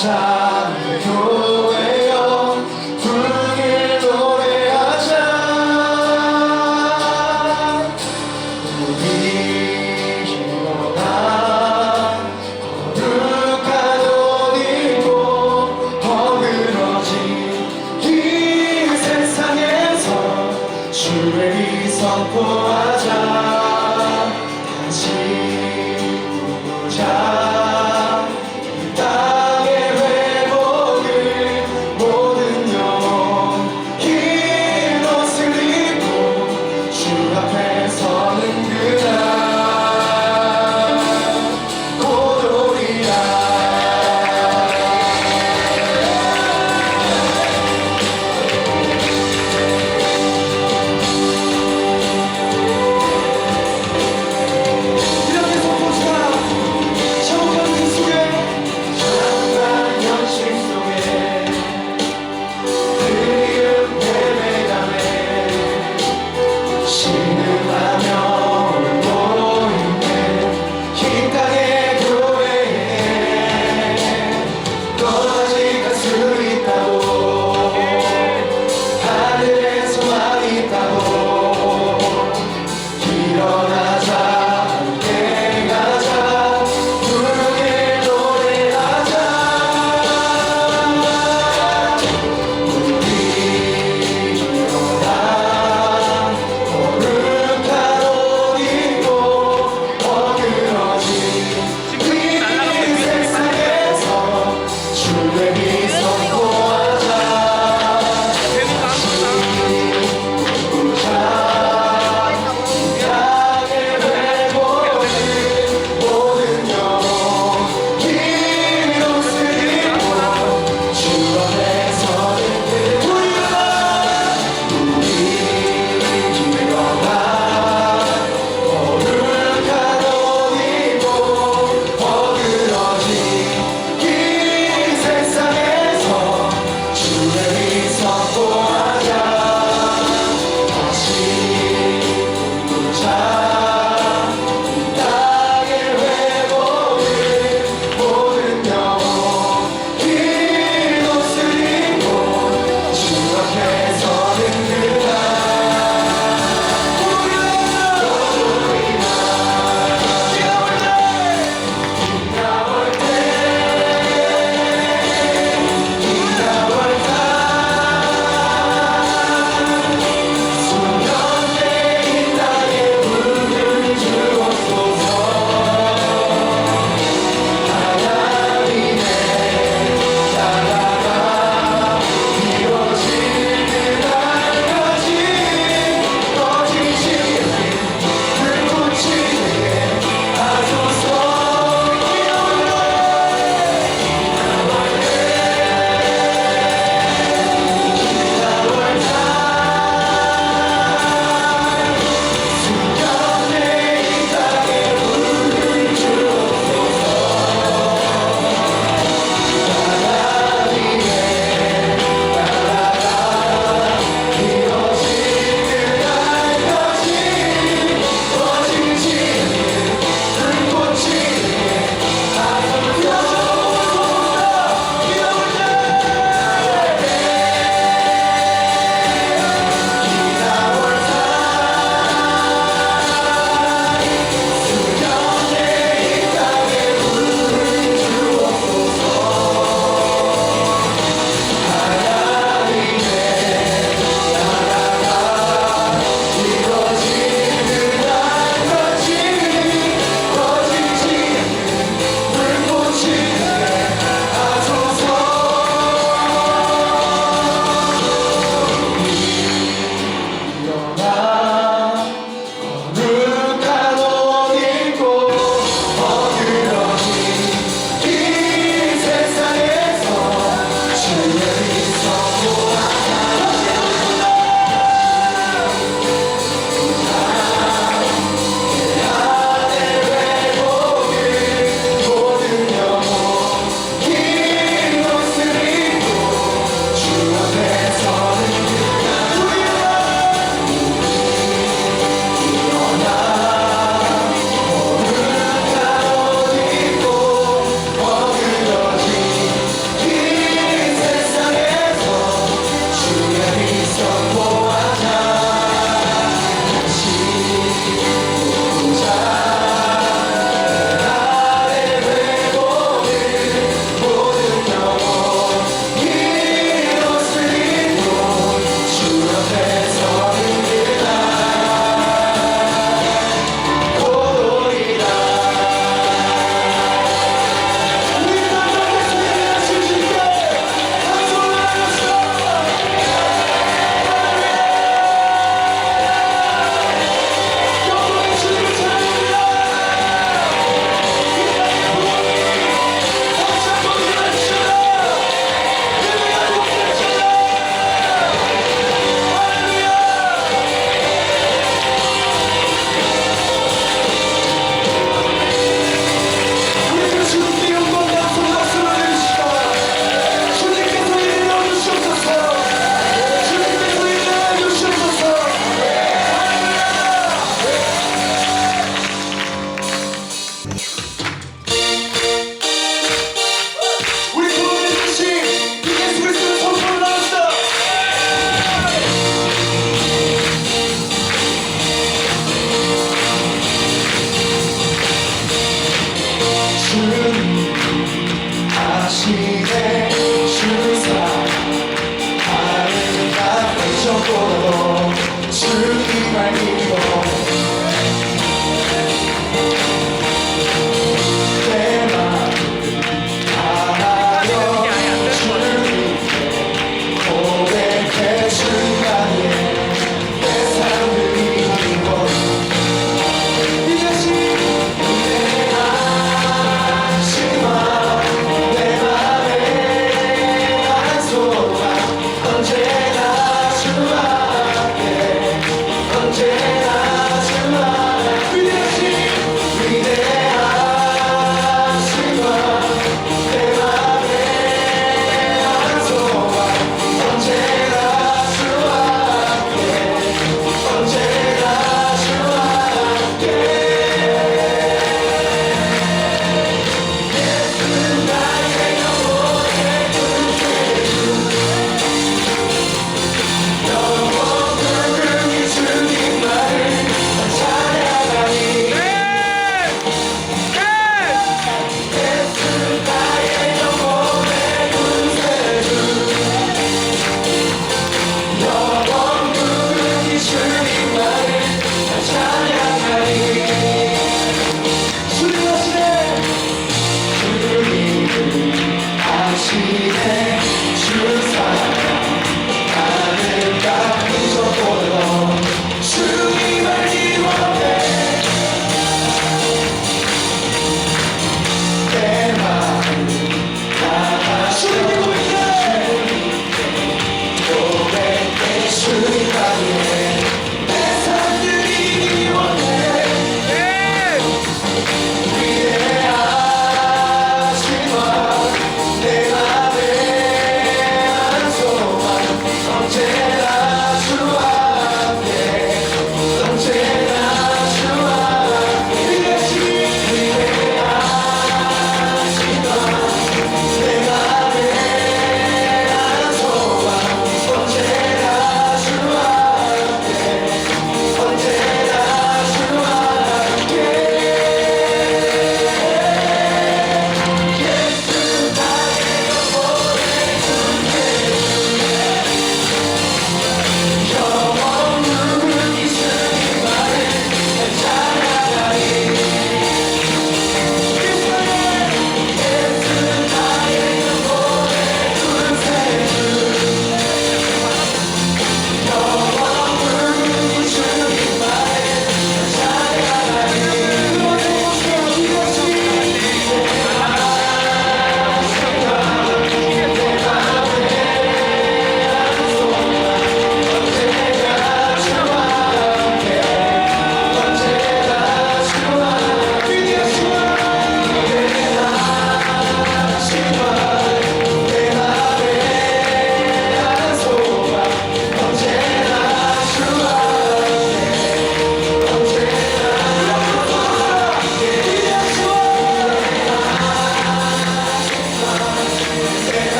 찬양 교회여 주길 노래하자. 우리 일어나 거룩한 옷 입고 허물어진 이 세상에서 주의 이 선포하자. 다시 부르자. 이 땅에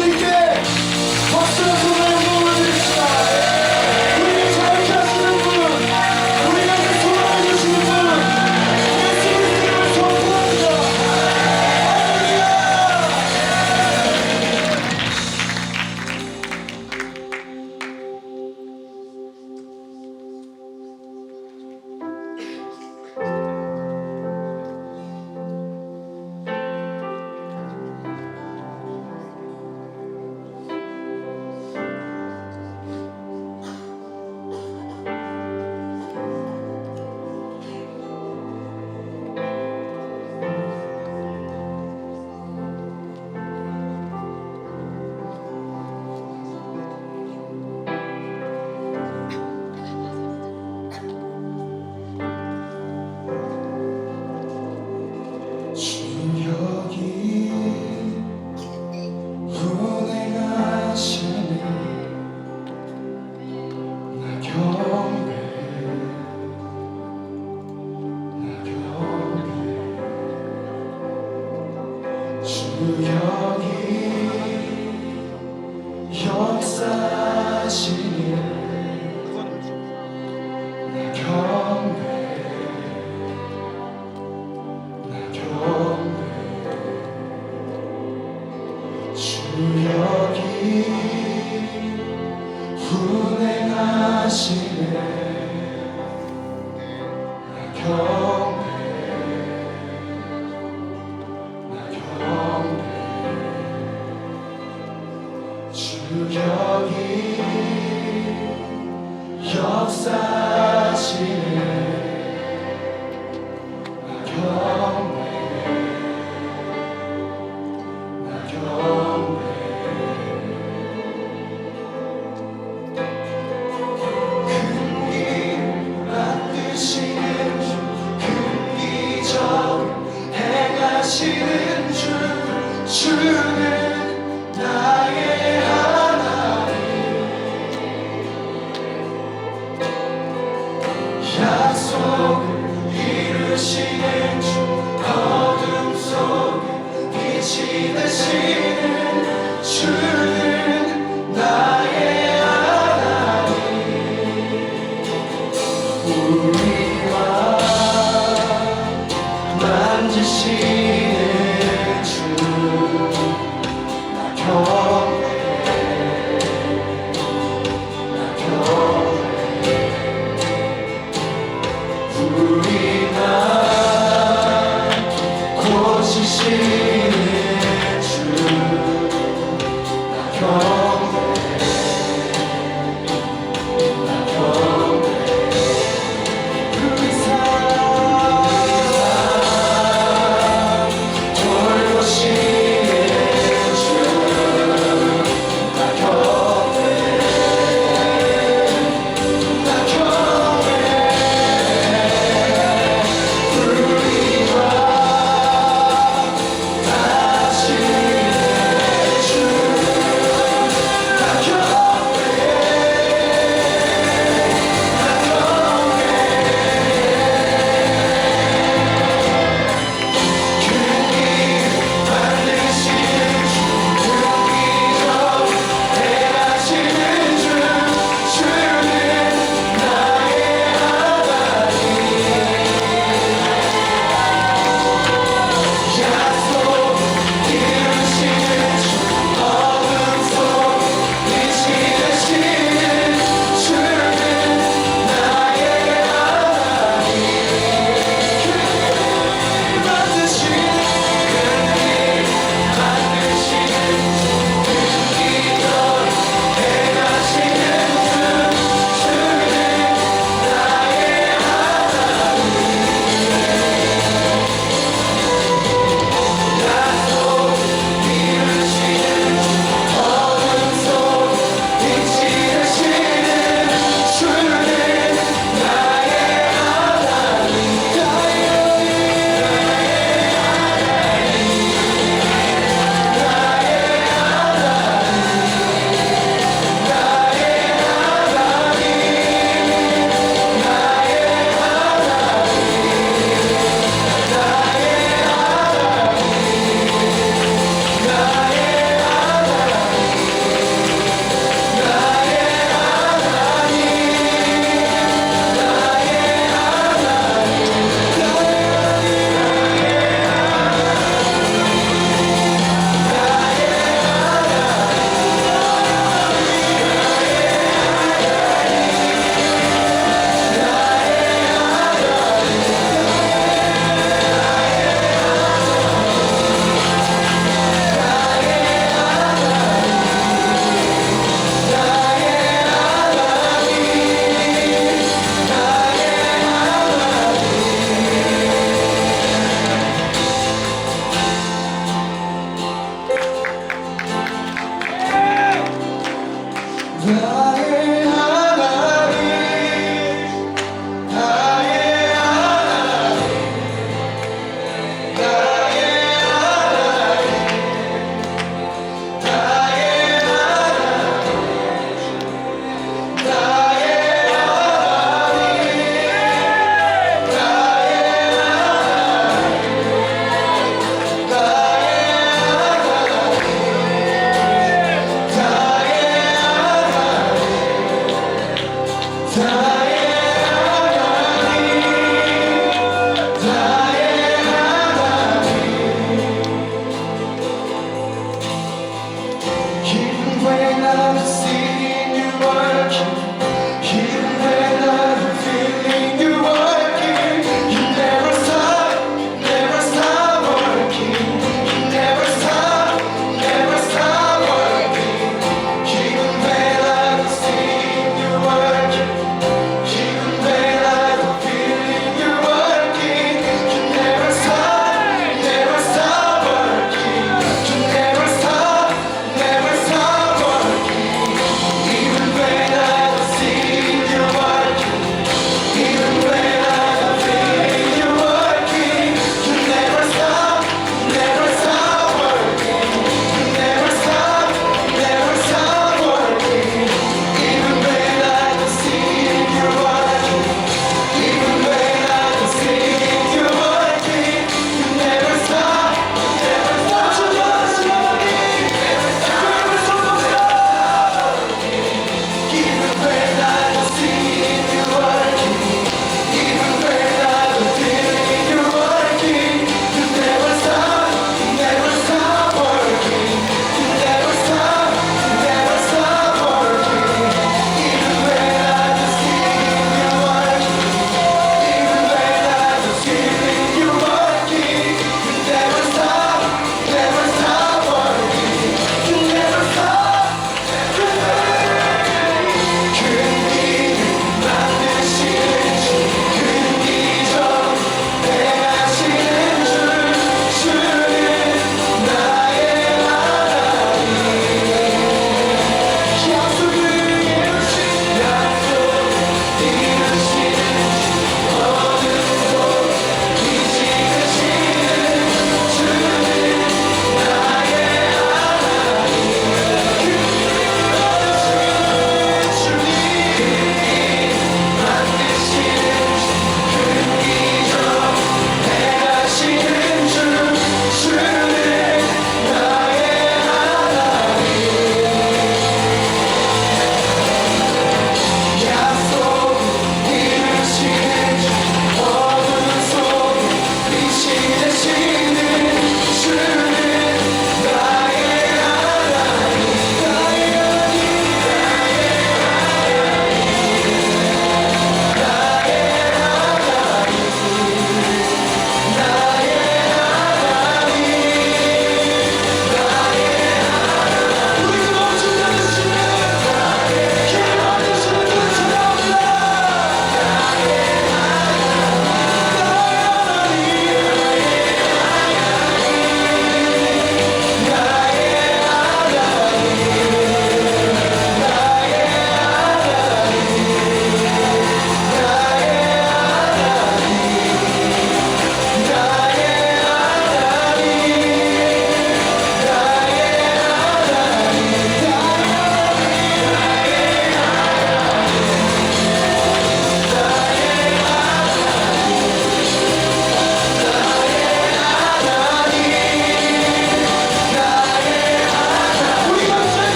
주님께 박수와 손을 모아드립시다. 우리를 자유케 하시는 분, 우리 가운데 소망을 주시는 분, 예수 그리스도를 선포합니다. 주여기 운행하시네. 나 경배, 나 경배. 주여기 역사하시네. 나 경배, 나 경배. 주여기 운행하시네. 나 경배, 나 경배. 주여기 역사하시네. 나 경배, 나 경배. 큰 일 만드시는 주, 큰 기적 행하시는 주, 주는 나의 하나님. 약속을 이루시는 주, 어둠 속에 빛이 되시는 주는 나의 하나님. 우리와 만지시는 주, 나 경배, 나 경배. 우리만 고치시는 주, 나 경배, 나 경배. 우리 삶 돌보시는 주, 나 경배, 나 경배. 우리와 다시 주, 나의 하나님 나의 하나님 나의 하나님 나의 하나님 나의 Even when I'm seeing you working, even when I'm feeling you working, you never stop working, you never stop working. Even when I'm seeing you working, even when I'm feeling you working, you never stop working, you never stop working.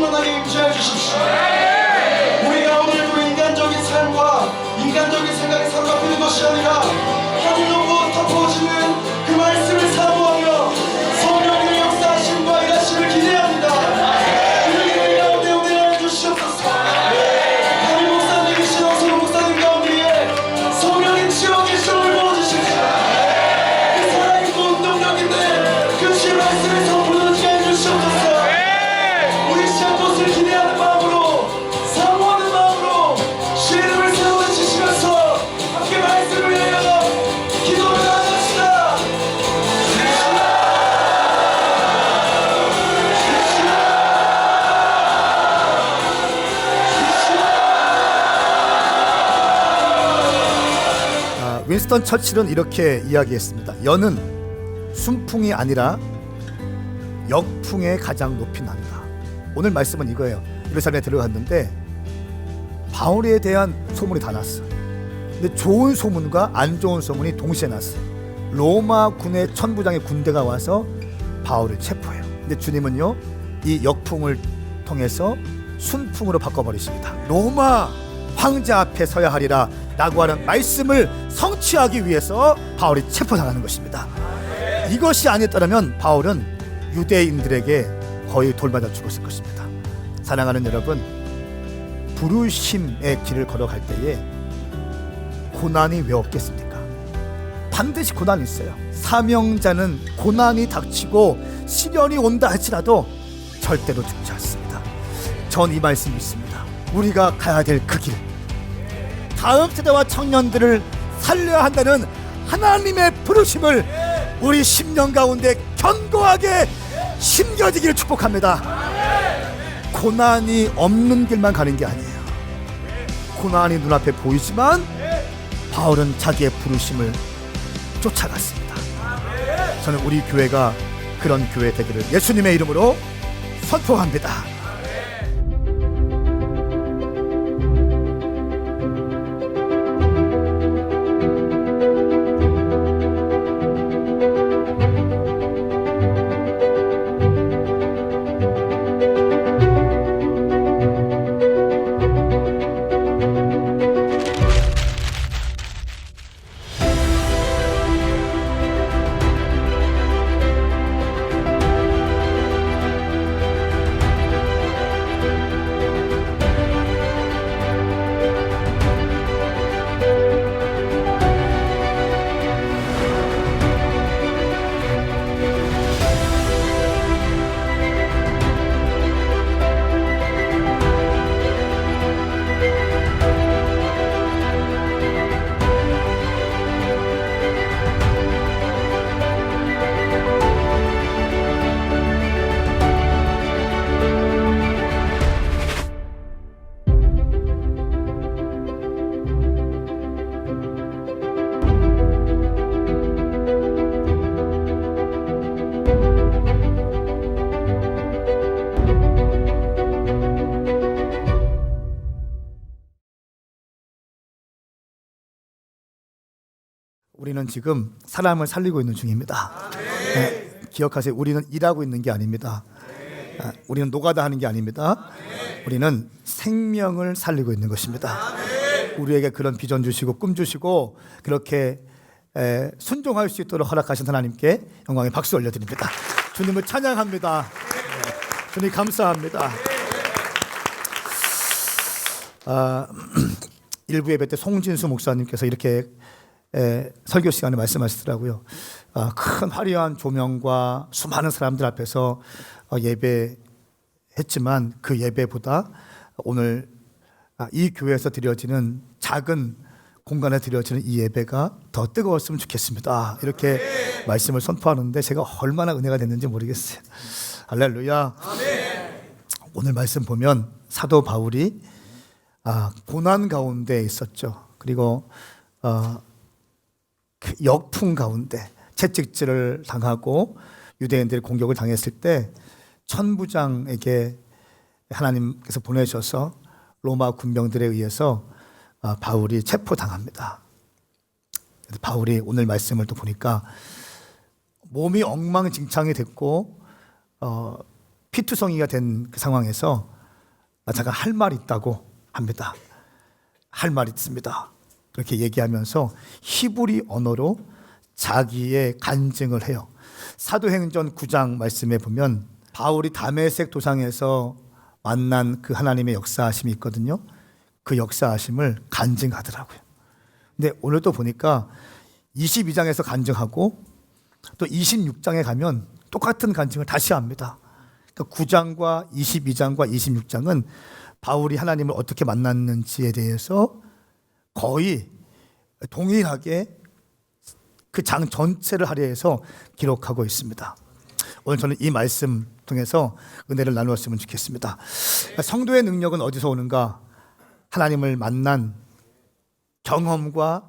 충만하게 임재해 주십시오. 우리가 오늘도 인간적인 삶과 인간적인 생각에 사로잡히는 것이 아니라 하늘로부터 부어지는 그 말씀을 사모하며 성령의 역사하심과 일하심을 기대합니다. 우리 가운데 은혜를 주시옵소서. 담임 목사님이신 어서 목사님 가운데에 성령의 지옥의 쇼를 부어주십시오. 그 살아있고 운동력인데 그 주의 말씀을 선포하게 해주시옵소서. 우리 시간 것을 기대하는 마음으로 사모하는 마음으로 주의 이름을 세워주시면서 함께 말씀을 위하여 기도를 나갑시다. 윈스턴 처칠은 이렇게 이야기했습니다. 연은 순풍이 아니라 역풍의 가장 높이 난다. 오늘 말씀은 이거예요. 예루살렘에 들어갔는데 바울에 대한 소문이 다 났어. 근데 좋은 소문과 안 좋은 소문이 동시에 났어요. 로마 군의 천부장의 군대가 와서 바울을 체포해요. 근데 주님은요, 이 역풍을 통해서 순풍으로 바꿔버리십니다. 로마 황제 앞에 서야 하리라 라고 하는 말씀을 성취하기 위해서 바울이 체포당하는 것입니다. 이것이 아니었다면 바울은 유대인들에게 거의 돌맞아 죽었을 것입니다. 사랑하는 여러분, 부르심의 길을 걸어갈 때에 고난이 왜 없겠습니까? 반드시 고난이 있어요. 사명자는 고난이 닥치고 시련이 온다 할지라도 절대로 죽지 않습니다. 전 이 말씀이 있습니다. 우리가 가야 될 그 길, 다음 세대와 청년들을 살려야 한다는 하나님의 부르심을 우리 10년 가운데 견고하게 심겨지기를 축복합니다. 고난이 없는 길만 가는 게 아니에요. 고난이 눈앞에 보이지만 바울은 자기의 부르심을 쫓아갔습니다. 저는 우리 교회가 그런 교회 되기를 예수님의 이름으로 선포합니다. 우리는 지금 사람을 살리고 있는 중입니다. 네, 기억하세요. 우리는 일하고 있는 게 아닙니다. 우리는 노가다 하는 게 아닙니다. 우리는 생명을 살리고 있는 것입니다. 우리에게 그런 비전 주시고 꿈 주시고 그렇게 순종할 수 있도록 허락하신 하나님께 영광의 박수 올려드립니다. 주님을 찬양합니다. 주님 감사합니다. 일부 예배 때 송진수 목사님께서 이렇게 설교 시간에 말씀하시더라고요. 큰 화려한 조명과 수많은 사람들 앞에서 예배했지만 그 예배보다 오늘 이 교회에서 드려지는 작은 공간에 드려지는 이 예배가 더 뜨거웠으면 좋겠습니다. 이렇게 말씀을 선포하는데 제가 얼마나 은혜가 됐는지 모르겠어요. 할렐루야. 오늘 말씀 보면 사도 바울이 고난 가운데 있었죠. 그리고 그 역풍 가운데 채찍질을 당하고 유대인들의 공격을 당했을 때 천부장에게 하나님께서 보내셔서 로마 군병들에 의해서 바울이 체포당합니다. 바울이 오늘 말씀을 또 보니까 몸이 엉망진창이 됐고 피투성이가 된 그 상황에서 잠깐 할 말이 있다고 합니다. 할 말이 있습니다. 그렇게 얘기하면서 히브리 언어로 자기의 간증을 해요. 사도행전 9장 말씀에 보면 바울이 다메섹 도상에서 만난 그 하나님의 역사하심이 있거든요. 그 역사하심을 간증하더라고요. 근데 오늘도 보니까 22장에서 간증하고 또 26장에 가면 똑같은 간증을 다시 합니다. 그러니까 9장과 22장과 26장은 바울이 하나님을 어떻게 만났는지에 대해서 거의 동일하게 그 장 전체를 할애해서 기록하고 있습니다. 오늘 저는 이 말씀 통해서 은혜를 나누었으면 좋겠습니다. 성도의 능력은 어디서 오는가? 하나님을 만난 경험과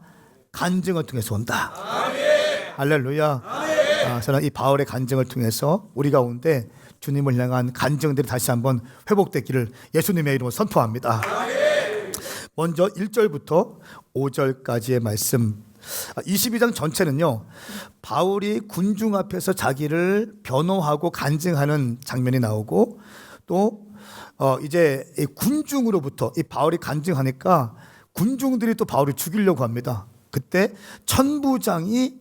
간증을 통해서 온다. 할렐루야. 저는 이 바울의 간증을 통해서 우리 가운데 주님을 향한 간증들이 다시 한번 회복되기를 예수님의 이름으로 선포합니다. 먼저 1절부터 5절까지의 말씀. 22장 전체는요, 바울이 군중 앞에서 자기를 변호하고 간증하는 장면이 나오고, 또 이제 이 군중으로부터 이 바울이 간증하니까 군중들이 또 바울을 죽이려고 합니다. 그때 천부장이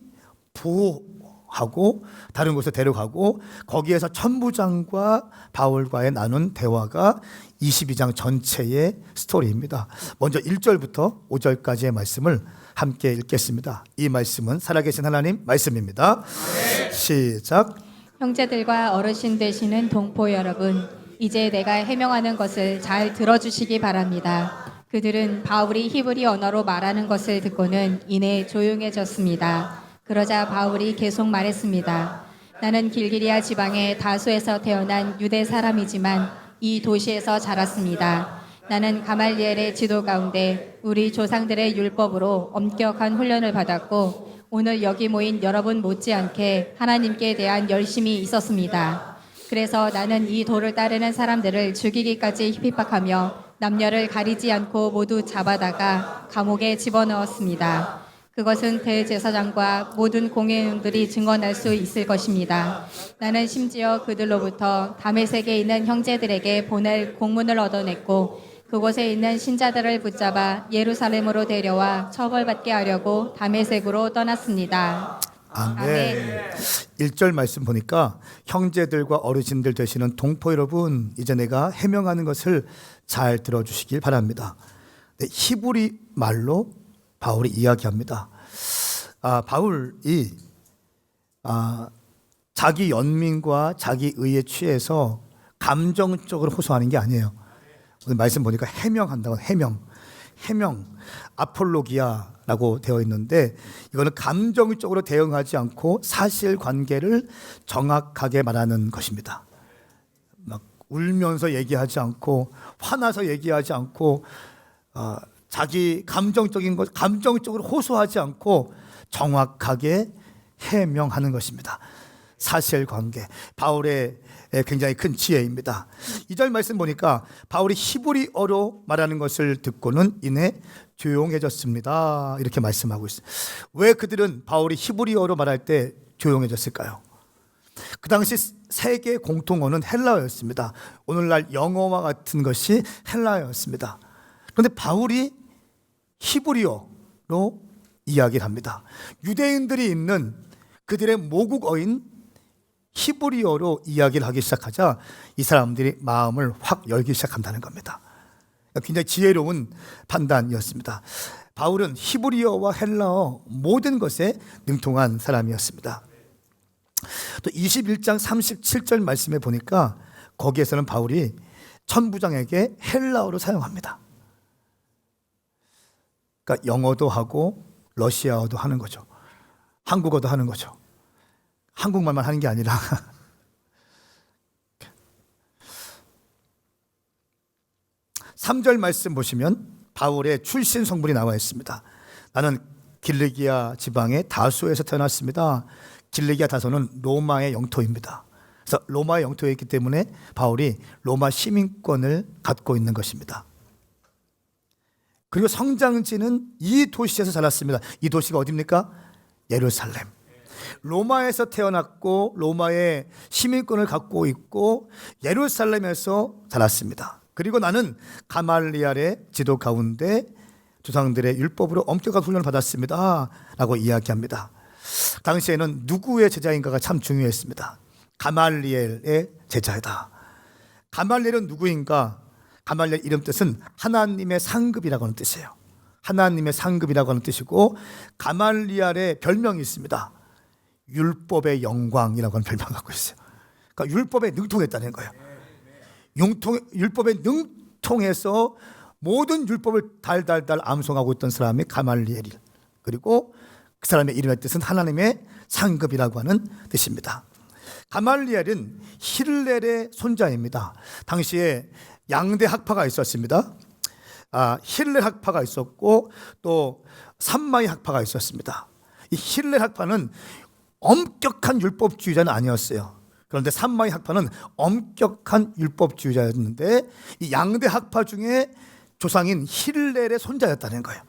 보호하고 다른 곳에 데려가고, 거기에서 천부장과 바울과의 나눈 대화가 22장 전체의 스토리입니다. 먼저 1절부터 5절까지의 말씀을 함께 읽겠습니다. 이 말씀은 살아계신 하나님 말씀입니다. 시작. 형제들과 어르신 되시는 동포 여러분, 이제 내가 해명하는 것을 잘 들어주시기 바랍니다. 그들은 바울이 히브리 언어로 말하는 것을 듣고는 이내 조용해졌습니다. 그러자 바울이 계속 말했습니다. 나는 길기리아 지방의 다소에서 태어난 유대 사람이지만 이 도시에서 자랐습니다. 나는 가말리엘의 지도 가운데 우리 조상들의 율법으로 엄격한 훈련을 받았고, 오늘 여기 모인 여러분 못지않게 하나님께 대한 열심이 있었습니다. 그래서 나는 이 도를 따르는 사람들을 죽이기까지 핍박하며 남녀를 가리지 않고 모두 잡아다가 감옥에 집어넣었습니다. 그것은 대제사장과 모든 공회원들이 증언할 수 있을 것입니다. 나는 심지어 그들로부터 다메섹에 있는 형제들에게 보낼 공문을 얻어냈고, 그곳에 있는 신자들을 붙잡아 예루살렘으로 데려와 처벌받게 하려고 다메섹으로 떠났습니다. 아멘. 1절 말씀 보니까 형제들과 어르신들 되시는 동포 여러분, 이제 내가 해명하는 것을 잘 들어주시길 바랍니다. 네, 히브리 말로 바울이 이야기합니다. 바울이 자기 연민과 자기 의에 취해서 감정적으로 호소하는 게 아니에요. 오늘 말씀 보니까 해명한다고, 해명 아폴로기아라고 되어 있는데, 이거는 감정적으로 대응하지 않고 사실관계를 정확하게 말하는 것입니다. 막 울면서 얘기하지 않고 화나서 얘기하지 않고 자기 감정적인 것 감정적으로 호소하지 않고 정확하게 해명하는 것입니다. 사실관계, 바울의 굉장히 큰 지혜입니다. 2절 말씀 보니까 바울이 히브리어로 말하는 것을 듣고는 이내 조용해졌습니다. 이렇게 말씀하고 있어요. 왜 그들은 바울이 히브리어로 말할 때 조용해졌을까요? 그 당시 세계 공통어는 헬라어였습니다. 오늘날 영어와 같은 것이 헬라어였습니다. 그런데 바울이 히브리어로 이야기를 합니다. 유대인들이 있는 그들의 모국어인 히브리어로 이야기를 하기 시작하자 이 사람들이 마음을 확 열기 시작한다는 겁니다. 굉장히 지혜로운 판단이었습니다. 바울은 히브리어와 헬라어 모든 것에 능통한 사람이었습니다. 또 21장 37절 말씀에 보니까 거기에서는 바울이 천부장에게 헬라어로 사용합니다. 그러니까 영어도 하고 러시아어도 하는 거죠. 한국어도 하는 거죠. 한국말만 하는 게 아니라 (3절) 말씀 보시면 바울의 출신 성분이 나와 있습니다. 나는 길리기아 지방의 다소에서 태어났습니다. 길리기아 다소는 로마의 영토입니다. 그래서 로마의 영토에 있기 때문에 바울이 로마 시민권을 갖고 있는 것입니다. 그리고 성장지는 이 도시에서 자랐습니다. 이 도시가 어디입니까? 예루살렘. 로마에서 태어났고 로마의 시민권을 갖고 있고 예루살렘에서 자랐습니다. 그리고 나는 가말리엘의 지도 가운데 조상들의 율법으로 엄격한 훈련을 받았습니다 라고 이야기합니다. 당시에는 누구의 제자인가가 참 중요했습니다. 가말리엘의 제자이다. 가말리엘은 누구인가? 가말리엘 이름 뜻은 하나님의 상급이라고 하는 뜻이에요. 하나님의 상급이라고 하는 뜻이고, 가말리엘의 별명이 있습니다. 율법의 영광이라고 하는 별명을 갖고 있어요. 그러니까 율법에 능통했다는 거예요. 율법에 능통해서 모든 율법을 달달달 암송하고 있던 사람이 가말리엘이, 그리고 그 사람의 이름의 뜻은 하나님의 상급이라고 하는 뜻입니다. 가말리엘은 힐렐의 손자입니다. 당시에 양대 학파가 있었습니다. 힐렐 학파가 있었고 또 삼마이 학파가 있었습니다. 이 힐렐 학파는 엄격한 율법주의자는 아니었어요. 그런데 삼마이 학파는 엄격한 율법주의자였는데, 이 양대 학파 중에 조상인 힐렐의 손자였다는 거예요.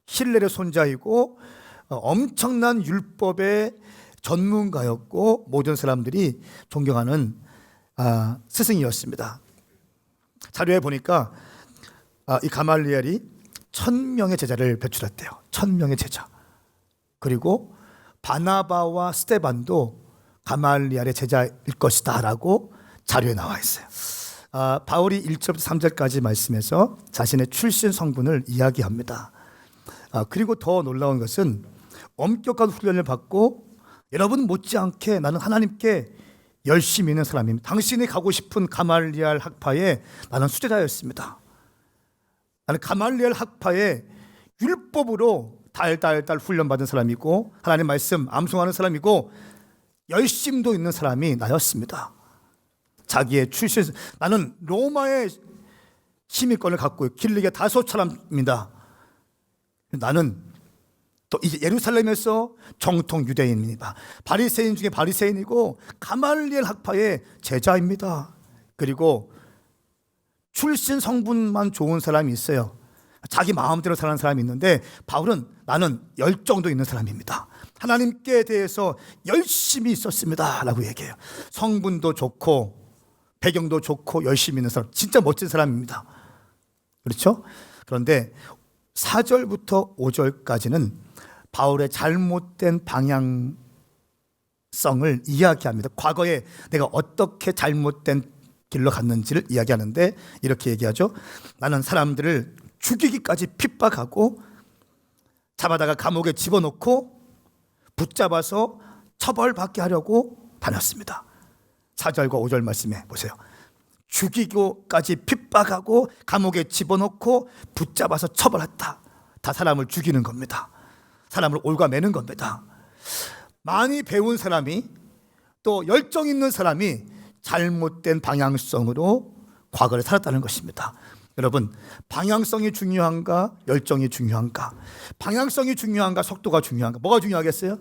힐렐의 손자이고 엄청난 율법의 전문가였고 모든 사람들이 존경하는 스승이었습니다. 자료에 보니까 이 가말리엘이 1000명의 제자를 배출했대요. 1000명의 제자. 그리고 바나바와 스데반도 가말리엘의 제자일 것이다 라고 자료에 나와 있어요. 바울이 1절부터 3절까지 말씀에서 자신의 출신 성분을 이야기합니다. 그리고 더 놀라운 것은 엄격한 훈련을 받고 여러분 못지않게 나는 하나님께 열심히 있는 사람입니다. 당신이 가고 싶은 가말리엘 학파에 나는 수제자였습니다. 나는 가말리엘 학파에 율법으로 달달달 훈련받은 사람이고 하나님 말씀 암송하는 사람이고 열심도 있는 사람이 나였습니다. 자기의 출신, 나는 로마의 시민권을 갖고 길리게 다섯 사람입니다. 나는 또 이제 예루살렘에서 정통 유대인입니다. 바리새인 중에 바리새인이고 가말리엘 학파의 제자입니다. 그리고 출신 성분만 좋은 사람이 있어요. 자기 마음대로 사는 사람이 있는데 바울은 나는 열정도 있는 사람입니다. 하나님께 대해서 열심히 있었습니다 라고 얘기해요. 성분도 좋고 배경도 좋고 열심히 있는 사람, 진짜 멋진 사람입니다. 그렇죠? 그런데 4절부터 5절까지는 바울의 잘못된 방향성을 이야기합니다. 과거에 내가 어떻게 잘못된 길로 갔는지를 이야기하는데 이렇게 얘기하죠. 나는 사람들을 죽이기까지 핍박하고 잡아다가 감옥에 집어넣고 붙잡아서 처벌받게 하려고 다녔습니다. 4절과 5절 말씀해 보세요. 죽이고까지 핍박하고 감옥에 집어넣고 붙잡아서 처벌했다. 다 사람을 죽이는 겁니다. 사람을 올가매는 겁니다. 많이 배운 사람이 또 열정 있는 사람이 잘못된 방향성으로 과거를 살았다는 것입니다. 여러분, 방향성이 중요한가 열정이 중요한가? 방향성이 중요한가 속도가 중요한가? 뭐가 중요하겠어요?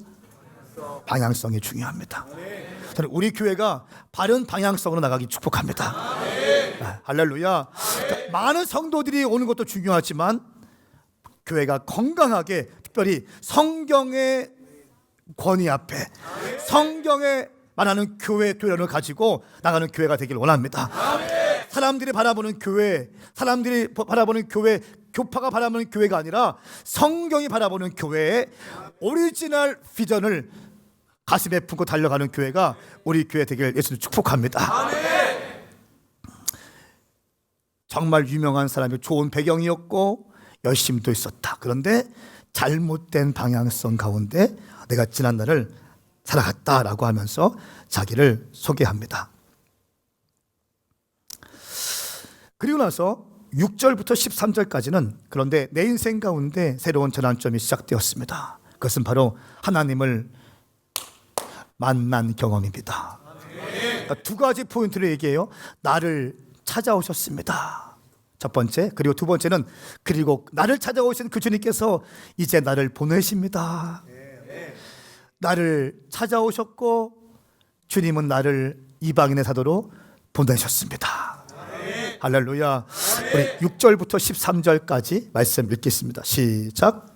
방향성이 중요합니다. 저는 우리 교회가 바른 방향성으로 나가기 축복합니다. 할렐루야. 그러니까 많은 성도들이 오는 것도 중요하지만 교회가 건강하게 특별히 성경의 권위 앞에 성경에 말하는 교회 교련을 가지고 나가는 교회가 되길 원합니다. 사람들이 바라보는 교회, 사람들이 바라보는 교회, 교파가 바라보는 교회가 아니라 성경이 바라보는 교회의 오리지널 비전을 가슴에 품고 달려가는 교회가 우리 교회 되길 예수님 축복합니다. 정말 유명한 사람이 좋은 배경이었고 열심도 있었다. 그런데 잘못된 방향성 가운데 내가 지난 날을 살아갔다라고 하면서 자기를 소개합니다. 그리고 나서 6절부터 13절까지는 그런데 내 인생 가운데 새로운 전환점이 시작되었습니다. 그것은 바로 하나님을 만난 경험입니다. 두 가지 포인트를 얘기해요. 나를 찾아오셨습니다. 첫 번째. 그리고 두 번째는 그리고 나를 찾아오신 그 주님께서 이제 나를 보내십니다. 나를 찾아오셨고 주님은 나를 이방인의 사도로 보내셨습니다. 할렐루야. 우리 6절부터 13절까지 말씀 읽겠습니다. 시작.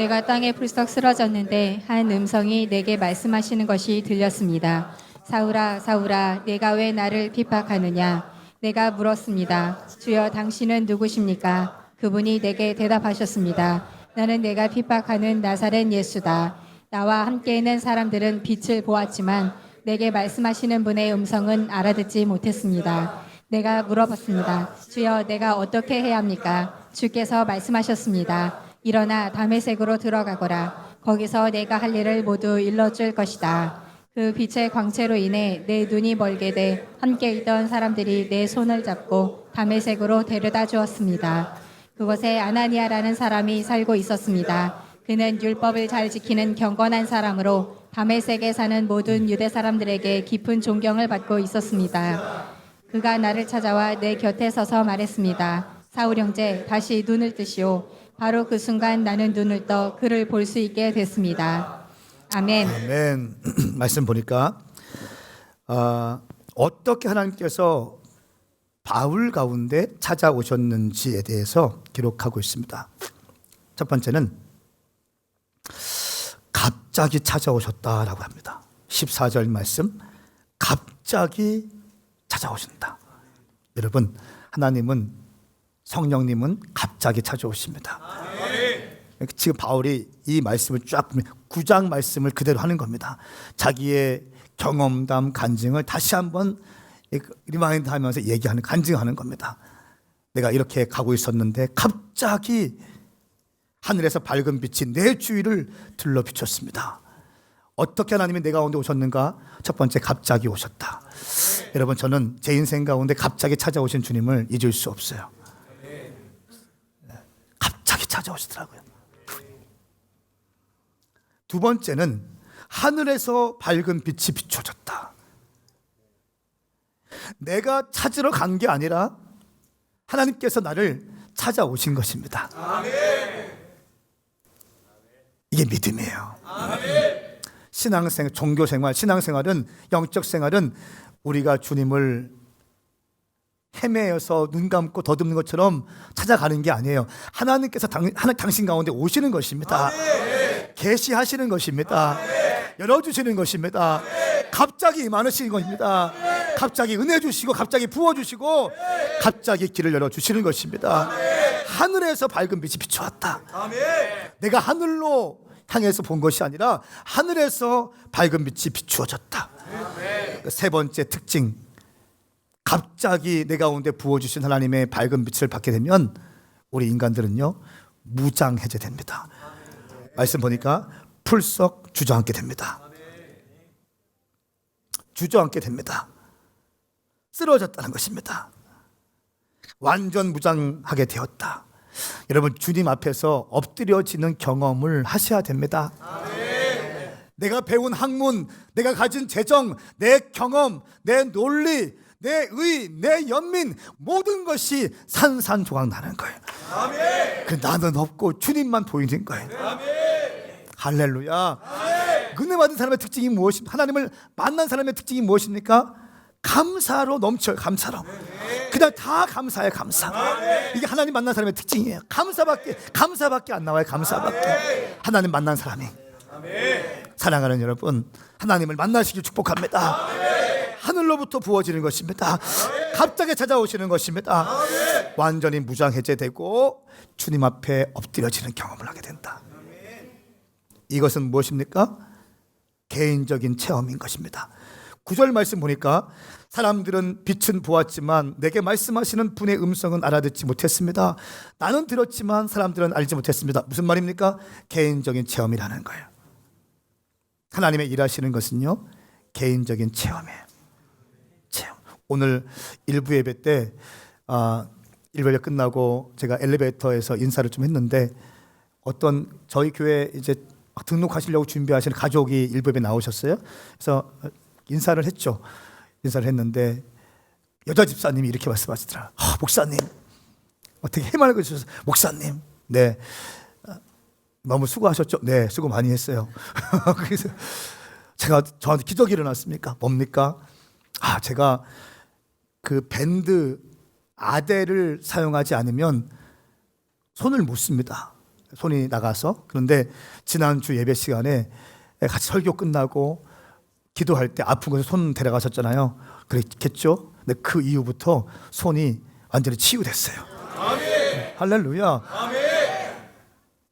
내가 땅에 풀썩 쓰러졌는데 한 음성이 내게 말씀하시는 것이 들렸습니다. 사울아, 사울아, 내가 왜 나를 핍박하느냐? 내가 물었습니다. 주여, 당신은 누구십니까? 그분이 내게 대답하셨습니다. 나는 내가 핍박하는 나사렛 예수다. 나와 함께 있는 사람들은 빛을 보았지만 내게 말씀하시는 분의 음성은 알아듣지 못했습니다. 내가 물어봤습니다. 주여, 내가 어떻게 해야 합니까? 주께서 말씀하셨습니다. 일어나 다메섹으로 들어가거라. 거기서 내가 할 일을 모두 일러줄 것이다. 그 빛의 광채로 인해 내 눈이 멀게 돼 함께 있던 사람들이 내 손을 잡고 다메섹으로 데려다 주었습니다. 그곳에 아나니아라는 사람이 살고 있었습니다. 그는 율법을 잘 지키는 경건한 사람으로 다메섹에 사는 모든 유대 사람들에게 깊은 존경을 받고 있었습니다. 그가 나를 찾아와 내 곁에 서서 말했습니다. 사울 형제, 다시 눈을 뜨시오. 바로 그 순간 나는 눈을 떠 그를 볼 수 있게 됐습니다. 아멘. 아멘. 말씀 보니까 어떻게 하나님께서 바울 가운데 찾아오셨는지에 대해서 기록하고 있습니다. 첫 번째는 갑자기 찾아오셨다라고 합니다. 14절 말씀, 갑자기 찾아오신다. 여러분, 하나님은, 성령님은 갑자기 찾아오십니다. 지금 바울이 이 말씀을 쫙 보면 9장 말씀을 그대로 하는 겁니다. 자기의 경험담, 간증을 다시 한번 리마인드 하면서 얘기하는, 간증하는 겁니다. 내가 이렇게 가고 있었는데 갑자기 하늘에서 밝은 빛이 내 주위를 둘러 비췄습니다. 어떻게 하나님이 내 가운데 오셨는가? 첫 번째, 갑자기 오셨다. 여러분, 저는 제 인생 가운데 갑자기 찾아오신 주님을 잊을 수 없어요. 갑자기 찾아오시더라고요. 두 번째는 하늘에서 밝은 빛이 비춰졌다. 내가 찾으러 간 게 아니라 하나님께서 나를 찾아오신 것입니다. 이게 믿음이에요. 신앙생활, 종교생활, 신앙생활은, 영적 생활은 우리가 주님을 헤매어서 눈 감고 더듬는 것처럼 찾아가는 게 아니에요. 하나님께서 당신 가운데 오시는 것입니다. 계시하시는 것입니다. 열어주시는 것입니다. 갑자기 임하시는 것입니다. 갑자기 은혜 주시고, 갑자기 부어주시고, 갑자기 길을 열어주시는 것입니다. 하늘에서 밝은 빛이 비춰왔다. 내가 하늘로 향해서 본 것이 아니라 하늘에서 밝은 빛이 비추어졌다. 세 번째 특징, 갑자기 내 가운데 부어주신 하나님의 밝은 빛을 받게 되면 우리 인간들은요, 무장해제됩니다. 말씀 보니까 풀썩 주저앉게 됩니다. 주저앉게 됩니다. 쓰러졌다는 것입니다. 완전 무장하게 되었다. 여러분, 주님 앞에서 엎드려지는 경험을 하셔야 됩니다. 내가 배운 학문, 내가 가진 재정, 내 경험, 내 논리, 내 의, 내 연민, 모든 것이 산산조각 나는 거예요. 그 나는 없고 주님만 보이는 거예요. 할렐루야. 은혜 받은 사람의 특징이 무엇입니까? 하나님을 만난 사람의 특징이 무엇입니까? 감사로 넘쳐요. 감사로. 그냥 다 감사해. 감사. 이게 하나님 만난 사람의 특징이에요. 감사밖에 안 나와요. 감사밖에. 하나님 만난 사람이. 사랑하는 여러분, 하나님을 만나시길 축복합니다. 하늘로부터 부어지는 것입니다. 갑자기 찾아오시는 것입니다. 완전히 무장해제되고 주님 앞에 엎드려지는 경험을 하게 된다. 이것은 무엇입니까? 개인적인 체험인 것입니다. 9절 말씀 보니까 사람들은 빛은 보았지만 내게 말씀하시는 분의 음성은 알아듣지 못했습니다. 나는 들었지만 사람들은 알지 못했습니다. 무슨 말입니까? 개인적인 체험이라는 거예요. 하나님의 일하시는 것은요, 개인적인 체험이에요. 체험. 오늘 일부 예배 때 일부 예배 끝나고 제가 엘리베이터에서 인사를 좀 했는데 어떤 저희 교회 이제 등록하시려고 준비하시는 가족이 일부 예배 나오셨어요. 그래서 인사를 했죠. 인사를 했는데 여자 집사님이 이렇게 말씀하시더라. 목사님, 어떻게 해맑게 주셔서, 목사님, 네, 너무 수고하셨죠? 네, 수고 많이 했어요. 그래서 제가 저한테 기적이 일어났습니까? 뭡니까? 제가 그 밴드 아대를 사용하지 않으면 손을 못 씁니다. 손이 나가서. 그런데 지난주 예배 시간에 같이 설교 끝나고 기도할 때 아픈 곳에 손 데려가셨잖아요. 그랬겠죠? 근데 그 이후부터 손이 완전히 치유됐어요. 아멘. 할렐루야. 아멘.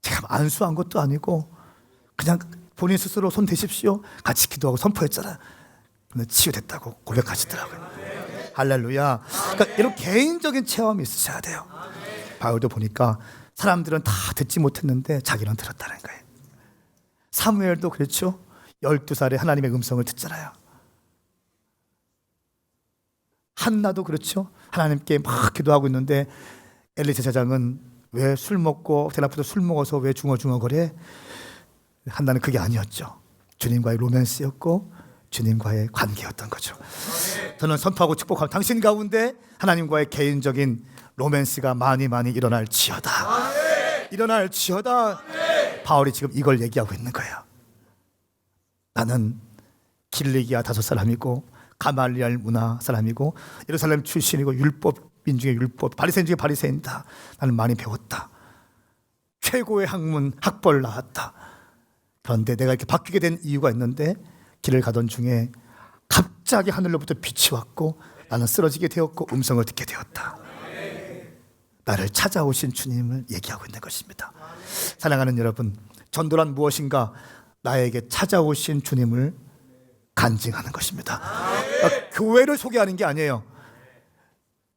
제가 안수한 것도 아니고 그냥 본인 스스로 손 대십시오. 같이 기도하고 선포했잖아요. 근데 치유됐다고 고백하시더라고요. 할렐루야. 그러니까 이런 개인적인 체험이 있으셔야 돼요. 바울도 보니까 사람들은 다 듣지 못했는데 자기는 들었다는 거예요. 사무엘도 그렇죠. 12살에 하나님의 음성을 듣잖아요. 한나도 그렇죠. 하나님께 막 기도하고 있는데 엘리 제사장은 왜 술 먹고 대낮부터 술 먹어서 왜 중얼중얼거려? 한나는 그게 아니었죠. 주님과의 로맨스였고 주님과의 관계였던 거죠. 저는 선포하고 축복하고 당신 가운데 하나님과의 개인적인 로맨스가 많이 일어날지어다. 일어날지어다. 바울이 지금 이걸 얘기하고 있는 거예요. 나는 길리기아 다섯 사람이고 가말리알 문화 사람이고 예루살렘 출신이고 율법인 중에 율법, 바리새인 중에 바리새인이다. 나는 많이 배웠다. 최고의 학문 학벌 나왔다. 그런데 내가 이렇게 바뀌게 된 이유가 있는데 길을 가던 중에 갑자기 하늘로부터 빛이 왔고 나는 쓰러지게 되었고 음성을 듣게 되었다. 나를 찾아오신 주님을 얘기하고 있는 것입니다. 사랑하는 여러분, 전도란 무엇인가? 나에게 찾아오신 주님을 간증하는 것입니다. 그러니까 교회를 소개하는 게 아니에요.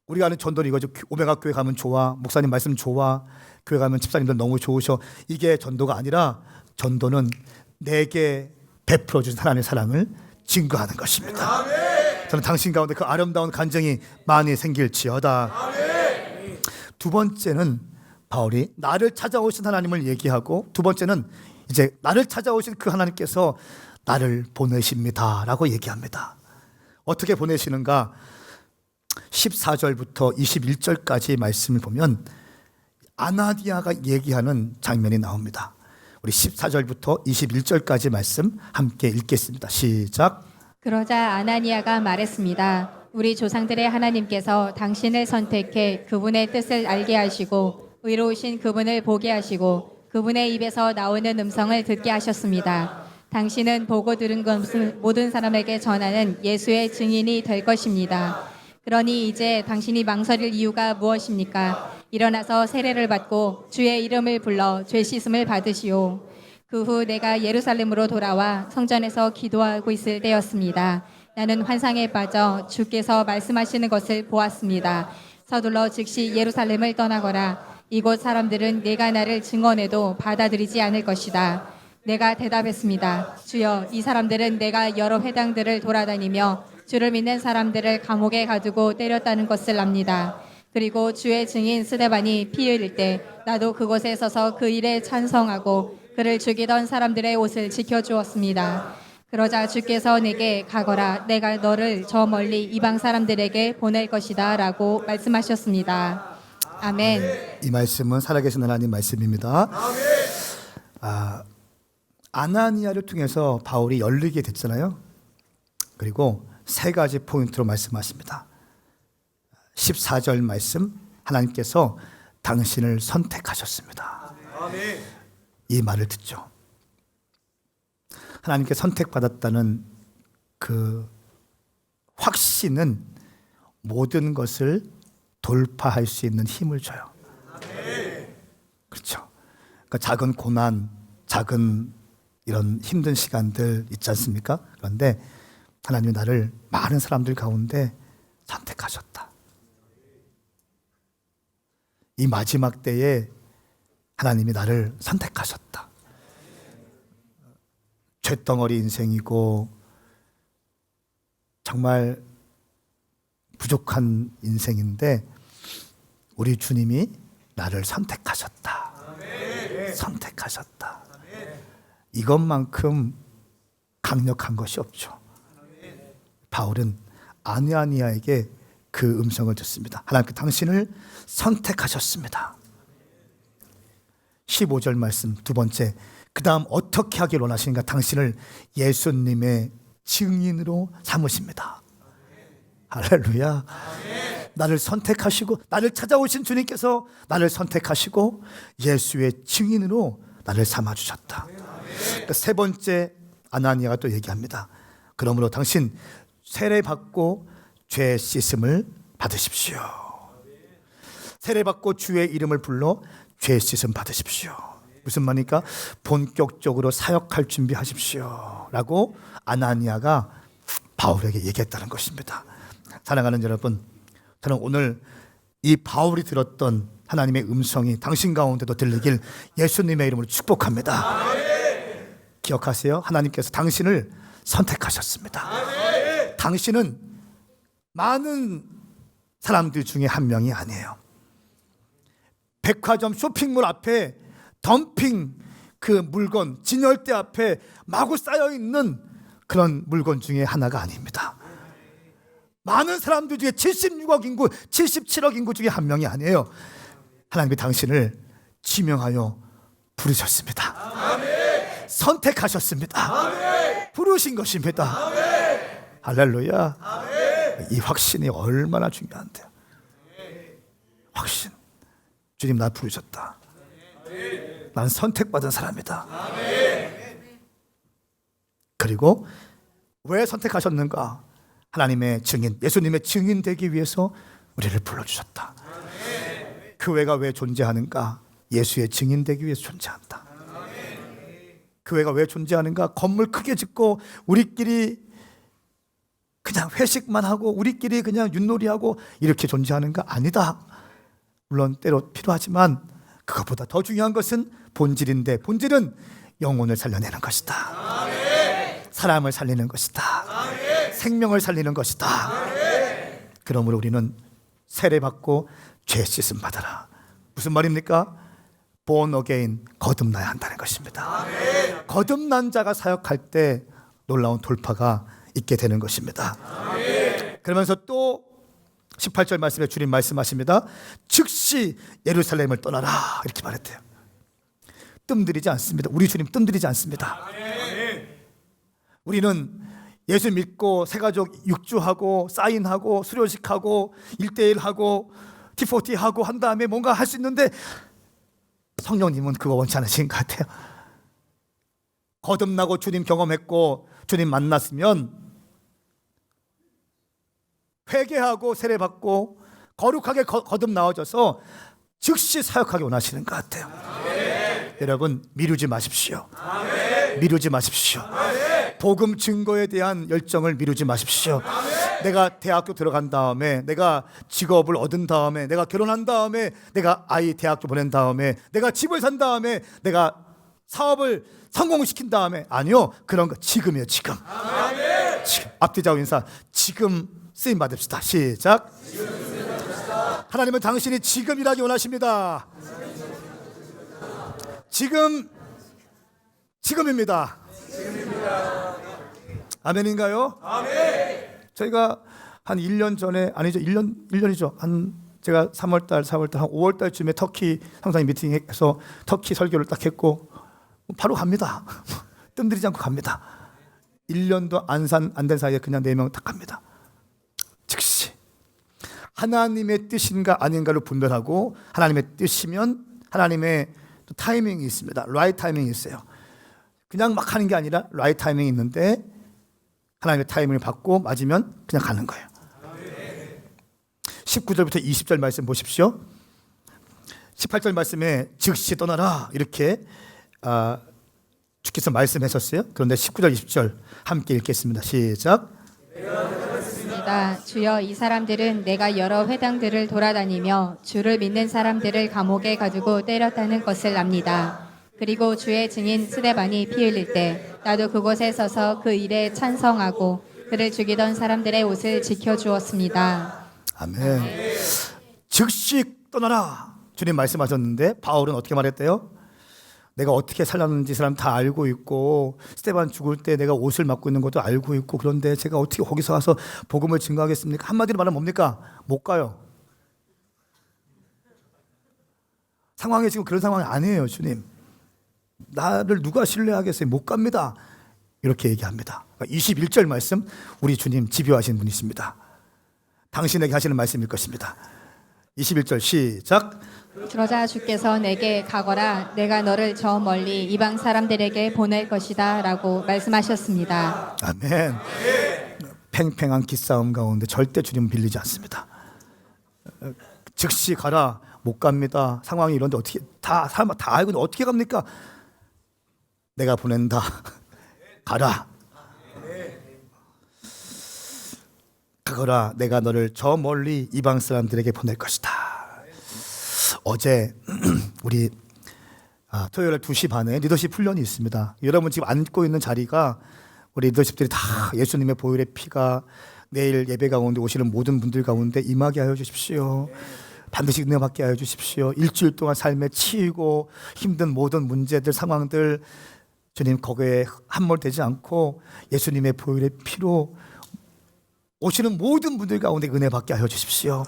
우리가 아는 전도는 이거죠. 오메가 교회 가면 좋아, 목사님 말씀 좋아, 교회 가면 집사님들 너무 좋으셔. 이게 전도가 아니라 전도는 내게 베풀어 주신 하나님의 사랑을 증거하는 것입니다. 저는 당신 가운데 그 아름다운 간증이 많이 생길지어다. 두 번째는 바울이 나를 찾아오신 하나님을 얘기하고, 두 번째는 이제 나를 찾아오신 그 하나님께서 나를 보내십니다라고 얘기합니다. 어떻게 보내시는가? 14절부터 21절까지 말씀을 보면 아나니아가 얘기하는 장면이 나옵니다. 우리 14절부터 21절까지 말씀 함께 읽겠습니다. 시작. 그러자 아나니아가 말했습니다. 우리 조상들의 하나님께서 당신을 선택해 그분의 뜻을 알게 하시고 의로우신 그분을 보게 하시고 그분의 입에서 나오는 음성을 듣게 하셨습니다. 당신은 보고 들은 것을 모든 사람에게 전하는 예수의 증인이 될 것입니다. 그러니 이제 당신이 망설일 이유가 무엇입니까? 일어나서 세례를 받고 주의 이름을 불러 죄 씻음을 받으시오. 그 후 내가 예루살렘으로 돌아와 성전에서 기도하고 있을 때였습니다. 나는 환상에 빠져 주께서 말씀하시는 것을 보았습니다. 서둘러 즉시 예루살렘을 떠나거라. 이곳 사람들은 내가 나를 증언해도 받아들이지 않을 것이다. 내가 대답했습니다. 주여, 이 사람들은 내가 여러 회당들을 돌아다니며 주를 믿는 사람들을 감옥에 가두고 때렸다는 것을 압니다. 그리고 주의 증인 스데반이 피 흘릴 때 나도 그곳에 서서 그 일에 찬성하고 그를 죽이던 사람들의 옷을 지켜주었습니다. 그러자 주께서 내게 가거라. 내가 너를 저 멀리 이방 사람들에게 보낼 것이다 라고 말씀하셨습니다. 아멘. 이 말씀은 살아계신 하나님 말씀입니다. 아나니아를 통해서 바울이 열리게 됐잖아요. 그리고 세 가지 포인트로 말씀하십니다. 14절 말씀, 하나님께서 당신을 선택하셨습니다. 이 말을 듣죠. 하나님께 선택받았다는 그 확신은 모든 것을 돌파할 수 있는 힘을 줘요. 그렇죠. 그러니까 작은 고난, 작은 이런 힘든 시간들 있지 않습니까? 그런데 하나님이 나를 많은 사람들 가운데 선택하셨다. 이 마지막 때에 하나님이 나를 선택하셨다. 쇳덩어리 인생이고 정말 부족한 인생인데 우리 주님이 나를 선택하셨다. 선택하셨다. 이것만큼 강력한 것이 없죠. 바울은 아나니아에게 그 음성을 듣습니다. 하나님께 당신을 선택하셨습니다. 15절 말씀 두 번째, 그 다음 어떻게 하길 원하시는가? 당신을 예수님의 증인으로 삼으십니다. 할렐루야. 나를 선택하시고 나를 찾아오신 주님께서 나를 선택하시고 예수의 증인으로 나를 삼아주셨다. 세 번째 아나니아가 또 얘기합니다. 그러므로 당신 세례받고 죄 씻음을 받으십시오. 세례받고 주의 이름을 불러 죄 씻음 받으십시오. 무슨 말입니까? 본격적으로 사역할 준비하십시오 라고 아나니아가 바울에게 얘기했다는 것입니다. 사랑하는 여러분, 저는 오늘 이 바울이 들었던 하나님의 음성이 당신 가운데도 들리길 예수님의 이름으로 축복합니다. 기억하세요. 하나님께서 당신을 선택하셨습니다. 당신은 많은 사람들 중에 한 명이 아니에요. 백화점 쇼핑몰 앞에 덤핑 그 물건, 진열대 앞에 마구 쌓여있는 그런 물건 중에 하나가 아닙니다. 많은 사람들 중에 76억 인구, 77억 인구 중에 한 명이 아니에요. 하나님이 당신을 지명하여 부르셨습니다. 아멘. 선택하셨습니다. 아멘. 부르신 것입니다. 아멘. 할렐루야. 아멘. 이 확신이 얼마나 중요한데요. 확신. 주님 나 부르셨다. 난 선택받은 사람이다. 그리고 왜 선택하셨는가? 하나님의 증인, 예수님의 증인 되기 위해서 우리를 불러주셨다. 교회가 왜 존재하는가? 예수의 증인 되기 위해서 존재한다. 교회가 왜 존재하는가? 건물 크게 짓고 우리끼리 그냥 회식만 하고 우리끼리 그냥 윷놀이하고 이렇게 존재하는가? 아니다. 물론 때로 필요하지만 그것보다 더 중요한 것은 본질인데, 본질은 영혼을 살려내는 것이다. 사람을 살리는 것이다. 생명을 살리는 것이다. 그러므로 우리는 세례받고 죄 씻음 받아라. 무슨 말입니까? born again, 거듭나야 한다는 것입니다. 거듭난 자가 사역할 때 놀라운 돌파가 있게 되는 것입니다. 그러면서 또 18절 말씀에 주님 말씀하십니다. 즉시 예루살렘을 떠나라 이렇게 말했대요. 뜸들이지 않습니다. 우리 주님 뜸들이지 않습니다. 우리는 예수 믿고 새가족 육주하고 사인하고 수료식하고 1:1하고 T40하고 한 다음에 뭔가 할 수 있는데 성령님은 그거 원치 않으신 것 같아요. 거듭나고 주님 경험했고 주님 만났으면 회개하고 세례받고 거룩하게 거듭나와져서 즉시 사역하기 원하시는 것 같아요. 여러분 미루지 마십시오. 미루지 마십시오. 복음 증거에 대한 열정을 미루지 마십시오. 내가 대학교 들어간 다음에, 내가 직업을 얻은 다음에, 내가 결혼한 다음에, 내가 아이 대학교 보낸 다음에, 내가 집을 산 다음에, 내가 사업을 성공시킨 다음에, 아니요, 그런 거 지금이에요. 지금. 지금. 앞뒤 좌우 인사. 지금 쓰임 받읍시다. 시작. 하나님은 당신이 지금 일하기 원하십니다. 지금입니다. 아멘인가요? 아멘. 저희가 한 1년 전에, 아니죠, 1년이죠. 한 제가 3월달, 4월달, 한 5월달쯤에 터키 상사님 미팅해서 터키 설교를 딱 했고 바로 갑니다. 뜸들이지 않고 갑니다. 1년도 안 된 사이에 그냥 4명 딱 갑니다. 즉시 하나님의 뜻인가 아닌가를 분별하고, 하나님의 뜻이면 하나님의 또 타이밍이 있습니다. 라이트 타이밍이 있어요. 그냥 막 하는 게 아니라 라이트 타이밍이 있는데 하나님의 타이밍을 받고 맞으면 그냥 가는 거예요. 19절부터 20절 말씀 보십시오. 18절 말씀에 즉시 떠나라 이렇게 주께서 말씀하셨어요. 그런데 19절 20절 함께 읽겠습니다. 시작. 주여, 이 사람들은 내가 여러 회당들을 돌아다니며 주를 믿는 사람들을 감옥에 가두고 때렸다는 것을 압니다. 그리고 주의 증인 스데반이 피 흘릴 때 나도 그곳에 서서 그 일에 찬성하고 그를 죽이던 사람들의 옷을 지켜주었습니다. 아멘. 즉시 떠나라 주님 말씀하셨는데 바울은 어떻게 말했대요? 내가 어떻게 살았는지 사람 다 알고 있고, 스데반 죽을 때 내가 옷을 맡고 있는 것도 알고 있고, 그런데 제가 어떻게 거기서 가서 복음을 증거하겠습니까? 한마디로 말하면 뭡니까? 못 가요. 상황이 지금 그런 상황이 아니에요. 주님, 나를 누가 신뢰하겠어요? 못 갑니다. 이렇게 얘기합니다. 21절 말씀, 우리 주님 집요하신 분이십니다. 당신에게 하시는 말씀일 것입니다. 21절 시작. 그러자 주께서 내게 가거라 내가 너를 저 멀리 이방 사람들에게 보낼 것이다 라고 말씀하셨습니다. 아멘. 팽팽한 기싸움 가운데 절대 주님 빌리지 않습니다. 즉시 가라. 못 갑니다. 상황이 이런데 어떻게 다 알고 있는데 어떻게 갑니까? 내가 보낸다. 가라. 가거라. 내가 너를 저 멀리 이방 사람들에게 보낼 것이다. 어제 우리 토요일 2시 반에 리더십 훈련이 있습니다. 여러분 지금 앉고 있는 자리가 우리 리더십들이 다 예수님의 보혈의 피가 내일 예배 가운데 오시는 모든 분들 가운데 임하게 하여 주십시오. 반드시 은혜 받게 하여 주십시오. 일주일 동안 삶에 치이고 힘든 모든 문제들 상황들 주님 거기에 함몰되지 않고 예수님의 보혈의 피로 오시는 모든 분들 가운데 은혜 받게 하여 주십시오.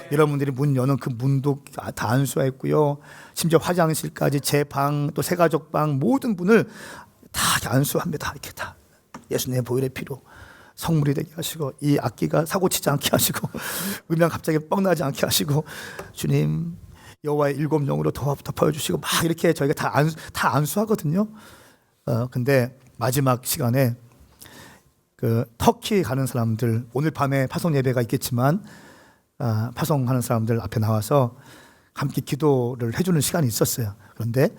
여러분들이 문 여는 그 문도 다 안수했고요. 심지어 화장실까지 제 방 또 새가족 방 모든 분을 다 안수합니다. 이렇게 다 예수님의 보혈의 피로 성물이 되게 하시고 이 악기가 사고치지 않게 하시고 음향 갑자기 뻥나지 않게 하시고 주님 여호와의 일곱 영으로 덮어주시고 막 이렇게 저희가 다 안수하거든요. 근데 마지막 시간에 그 터키 가는 사람들 오늘 밤에 파송 예배가 있겠지만 파송하는 사람들 앞에 나와서 함께 기도를 해주는 시간이 있었어요. 그런데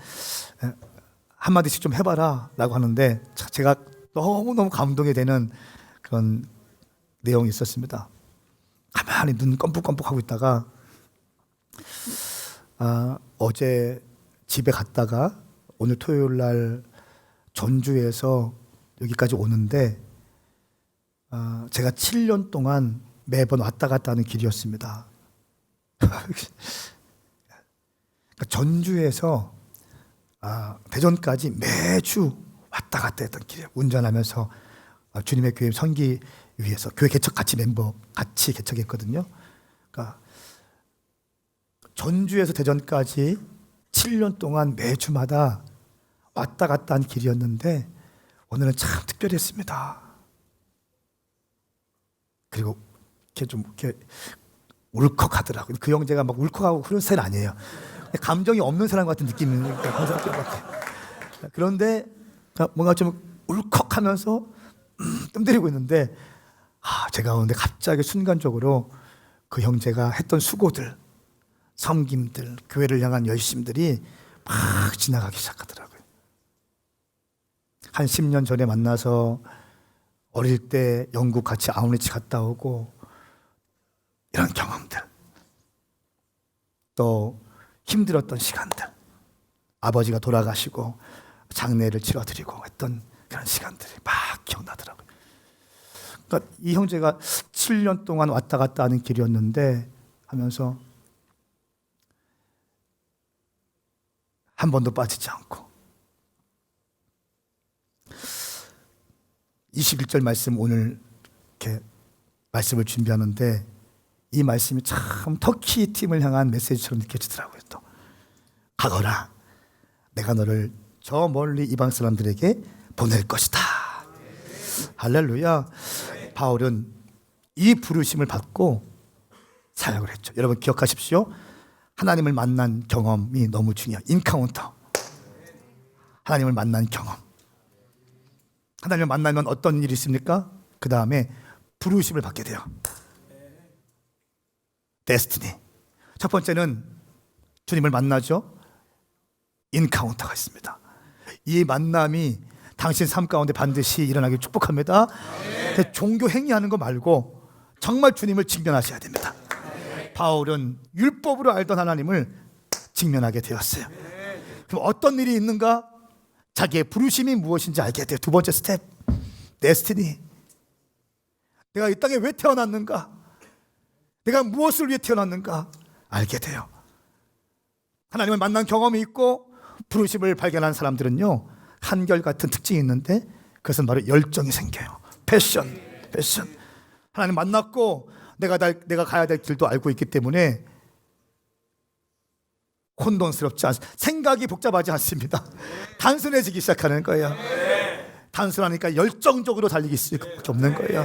한마디씩 좀 해봐라 라고 하는데 제가 너무너무 감동이 되는 그런 내용이 있었습니다. 가만히 눈 껌뻑껌뻑 하고 있다가 어제 집에 갔다가 오늘 토요일 날 전주에서 여기까지 오는데 제가 7년 동안 매번 왔다 갔다 하는 길이었습니다. 그러니까 전주에서 대전까지 매주 왔다 갔다 했던 길이에요. 운전하면서 주님의 교회 선기 위해서 교회 개척 같이 멤버 같이 개척했거든요. 그러니까 전주에서 대전까지 7년 동안 매주마다 왔다 갔다 한 길이었는데 오늘은 참 특별했습니다. 그리고 이렇게 좀 이렇게 울컥하더라고요. 그 형제가 막 울컥하고 그런 스타일 아니에요. 감정이 없는 사람 같은 느낌이니까 항상 그런데 뭔가 좀 울컥하면서 뜸들이고 있는데 제 가운데 갑자기 순간적으로 그 형제가 했던 수고들, 섬김들, 교회를 향한 열심들이 막 지나가기 시작하더라고요. 한 10년 전에 만나서 어릴 때 영국 같이 아우니치 갔다 오고 이런 경험들, 또 힘들었던 시간들, 아버지가 돌아가시고 장례를 치러드리고 했던 그런 시간들이 막 기억나더라고요. 그러니까 이 형제가 7년 동안 왔다 갔다 하는 길이었는데 하면서 한 번도 빠지지 않고 21절 말씀 오늘 이렇게 말씀을 준비하는데 이 말씀이 참 터키 팀을 향한 메시지처럼 느껴지더라고요. 또 가거라 내가 너를 저 멀리 이방 사람들에게 보낼 것이다. 할렐루야. 바울은 이 부르심을 받고 사역을 했죠. 여러분 기억하십시오. 하나님을 만난 경험이 너무 중요해요. 인카운터. 하나님을 만난 경험. 하나님을 만나면 어떤 일이 있습니까? 그 다음에 부르심을 받게 돼요. 데스티니. 첫 번째는 주님을 만나죠. 인카운터가 있습니다. 이 만남이 당신 삶 가운데 반드시 일어나길 축복합니다. 종교 행위하는 거 말고 정말 주님을 직면하셔야 됩니다. 바울은 율법으로 알던 하나님을 직면하게 되었어요. 그럼 어떤 일이 있는가? 자기의 부르심이 무엇인지 알게 돼요. 두 번째 스텝, 데스티니. 내가 이 땅에 왜 태어났는가? 내가 무엇을 위해 태어났는가? 알게 돼요. 하나님을 만난 경험이 있고 부르심을 발견한 사람들은요 한결같은 특징이 있는데 그것은 바로 열정이 생겨요. 패션. 하나님 만났고 내가 가야 될 길도 알고 있기 때문에 혼돈스럽지 않습니다. 생각이 복잡하지 않습니다. 단순해지기 시작하는 거예요. 단순하니까 열정적으로 달리기 수밖에 없는 거예요.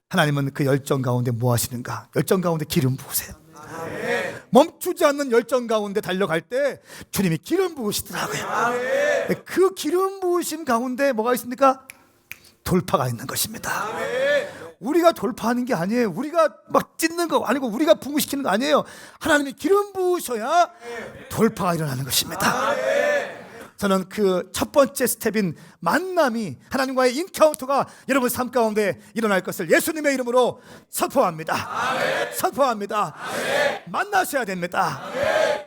하나님은 그 열정 가운데 뭐 하시는가? 열정 가운데 기름 부으세요. 멈추지 않는 열정 가운데 달려갈 때 주님이 기름 부으시더라고요. 그 기름 부으심 가운데 뭐가 있습니까? 돌파가 있는 것입니다. 우리가 돌파하는 게 아니에요. 우리가 막 찢는 거 아니고 우리가 부으시키는 거 아니에요. 하나님이 기름 부으셔야 돌파가 일어나는 것입니다. 저는 그 첫 번째 스텝인 만남이, 하나님과의 인카운터가 여러분 삶 가운데 일어날 것을 예수님의 이름으로 선포합니다. 선포합니다. 만나셔야 됩니다.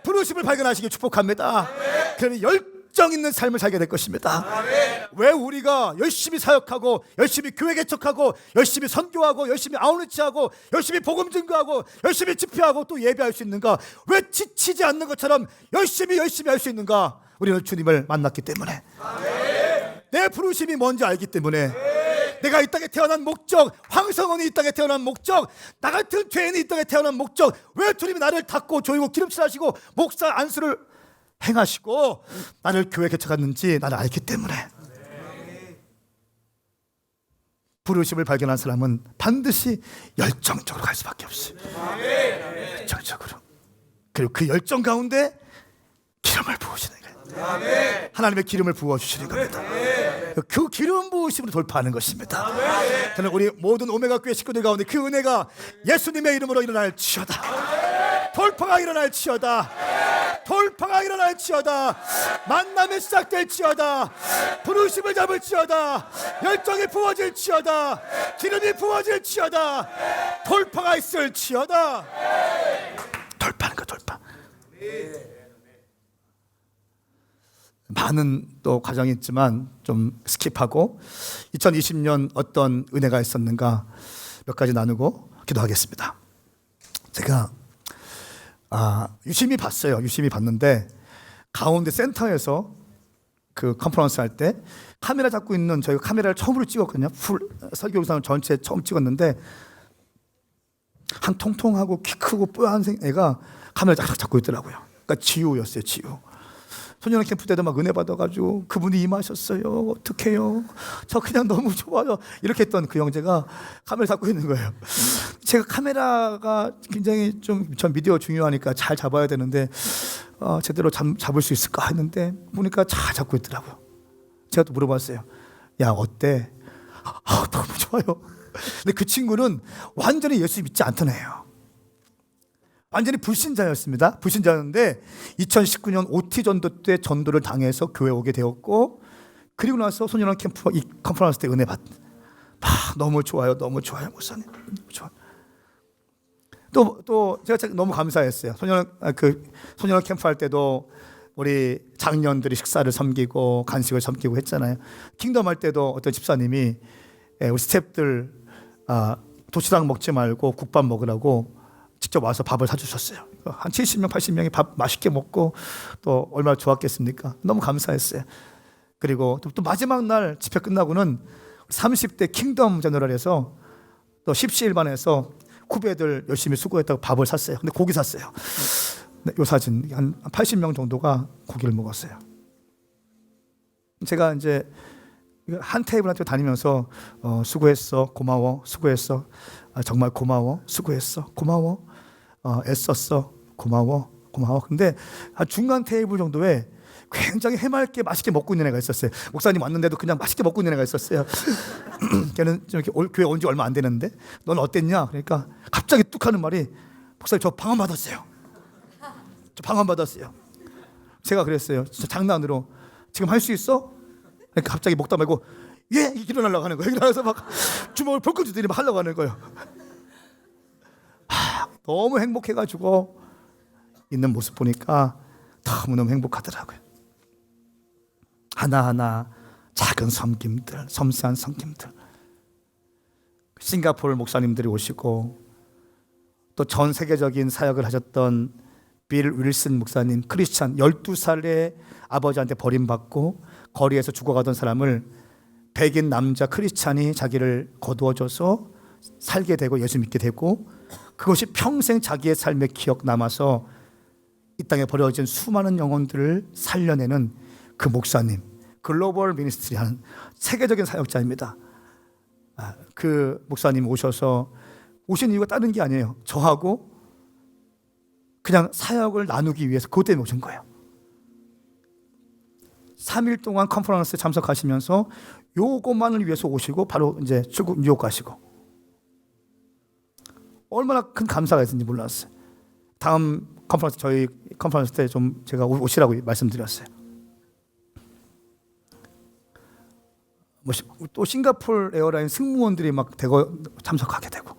부르심을 발견하시길 축복합니다. 그러면 열정 있는 삶을 살게 될 것입니다. 왜 우리가 열심히 사역하고 열심히 교회 개척하고 열심히 선교하고 열심히 아웃리치하고 열심히 복음 증거하고 열심히 집회하고 또 예배할 수 있는가? 왜 지치지 않는 것처럼 열심히 할 수 있는가? 우리는 주님을 만났기 때문에, 내 부르심이 뭔지 알기 때문에, 내가 이 땅에 태어난 목적, 황성원이 이 땅에 태어난 목적, 나 같은 죄인이 이 땅에 태어난 목적, 왜 주님이 나를 닦고 조이고 기름칠하시고 목사 안수를 행하시고 나를 교회 개척하는지 나를 알기 때문에, 부르심을 발견한 사람은 반드시 열정적으로 갈 수밖에 없어요. 열정적으로. 그리고 그 열정 가운데 기름을 부으시는 거예요. 하나님의 기름을 부어주시는 겁니다. 그 기름 부으심으로 돌파하는 것입니다. 저는 우리 모든 오메가 교회 식구들 가운데 그 은혜가 예수님의 이름으로 일어날지어다. 돌파가 일어날지어다. 돌파가 일어날지어다. 만남이 시작될지어다. 부르심을 잡을지어다. 열정이 부어질지어다. 기름이 부어질지어다. 돌파가 있을지어다. 돌파하는 거, 돌파. 많은 또 과정이 있지만 좀 스킵하고 2020년 어떤 은혜가 있었는가 몇 가지 나누고 기도하겠습니다. 제가 유심히 봤어요. 유심히 봤는데 가운데 센터에서 그 컨퍼런스 할 때 카메라 잡고 있는, 저희가 카메라를 처음으로 찍었거든요. 풀 설교 영상을 전체 처음 찍었는데 한 통통하고 키 크고 뽀얀 애가 카메라 쫙 잡고 있더라고요. 그러니까 지우였어요. 지우. 소년원 캠프 때도 막 은혜 받아가지고 그분이 임하셨어요. 어떡해요? 저 그냥 너무 좋아요. 이렇게 했던 그 형제가 카메라 잡고 있는 거예요. 제가 카메라가 굉장히 좀, 전 미디어 중요하니까 잘 잡아야 되는데 제대로 잡을 수 있을까 했는데 보니까 잘 잡고 있더라고요. 제가 또 물어봤어요. 야, 어때? 너무 좋아요. 근데 그 친구는 완전히 예수 믿지 않던 애예요. 완전히 불신자였습니다. 불신자였는데 2019년 OT 전도 때 전도를 당해서 교회 오게 되었고, 그리고 나서 소년원 캠프 이 컨퍼런스 때 은혜 받. 너무 좋아요, 너무 좋아요, 목사님. 좋아. 또 제가 너무 감사했어요. 소년원 캠프 할 때도 우리 장년들이 식사를 섬기고 간식을 섬기고 했잖아요. 킹덤 할 때도 어떤 집사님이 우리 스태프들 도시락 먹지 말고 국밥 먹으라고 직접 와서 밥을 사주셨어요. 한 70명, 80명이 밥 맛있게 먹고 또 얼마나 좋았겠습니까? 너무 감사했어요. 그리고 또 마지막 날 집회 끝나고는 30대 킹덤 제너럴에서 또 10시1반에서 후배들 열심히 수고했다고 밥을 샀어요. 근데 고기 샀어요. 이 사진 한 80명 정도가 고기를 먹었어요. 제가 이제 한 테이블한테 다니면서 수고했어, 고마워, 수고했어, 정말 고마워, 수고했어, 고마워, 애썼어, 고마워, 고마워. 근데 한 중간 테이블 정도에 굉장히 해맑게 맛있게 먹고 있는 애가 있었어요. 목사님 왔는데도 그냥 맛있게 먹고 있는 애가 있었어요. 걔는 좀 이렇게 교회 온 지 얼마 안 되는데 넌 어땠냐? 그러니까 갑자기 뚝 하는 말이, 목사님 저 방언 받았어요. 저 방언 받았어요. 제가 그랬어요. 진짜 장난으로, 지금 할 수 있어? 그러니까 갑자기 먹다 말고 예! 일어나려고 하는 거예요. 일어나서 막 주먹을 벌컥 쥐더니 막 하려고 하는 거예요. 너무 행복해가지고 있는 모습 보니까 너무너무 행복하더라고요. 하나하나 작은 섬김들, 섬세한 섬김들. 싱가포르 목사님들이 오시고 또 전 세계적인 사역을 하셨던 빌 윌슨 목사님, 크리스찬 12살에 아버지한테 버림받고 거리에서 죽어가던 사람을 백인 남자 크리스찬이 자기를 거두어줘서 살게 되고 예수 믿게 되고, 그것이 평생 자기의 삶의 기억 남아서 이 땅에 버려진 수많은 영혼들을 살려내는 그 목사님, 글로벌 미니스트리 하는 세계적인 사역자입니다. 그 목사님 오셔서 오신 이유가 다른 게 아니에요. 저하고 그냥 사역을 나누기 위해서 그것 때문에 오신 거예요. 3일 동안 컨퍼런스에 참석하시면서 요것만을 위해서 오시고 바로 이제 출국 뉴욕 가시고 얼마나 큰 감사가 있는지 몰랐어요. 다음 컨퍼런스 저희 컨퍼런스 때 좀 제가 오시라고 말씀드렸어요. 또 싱가포르 에어라인 승무원들이 막 대거 참석하게 되고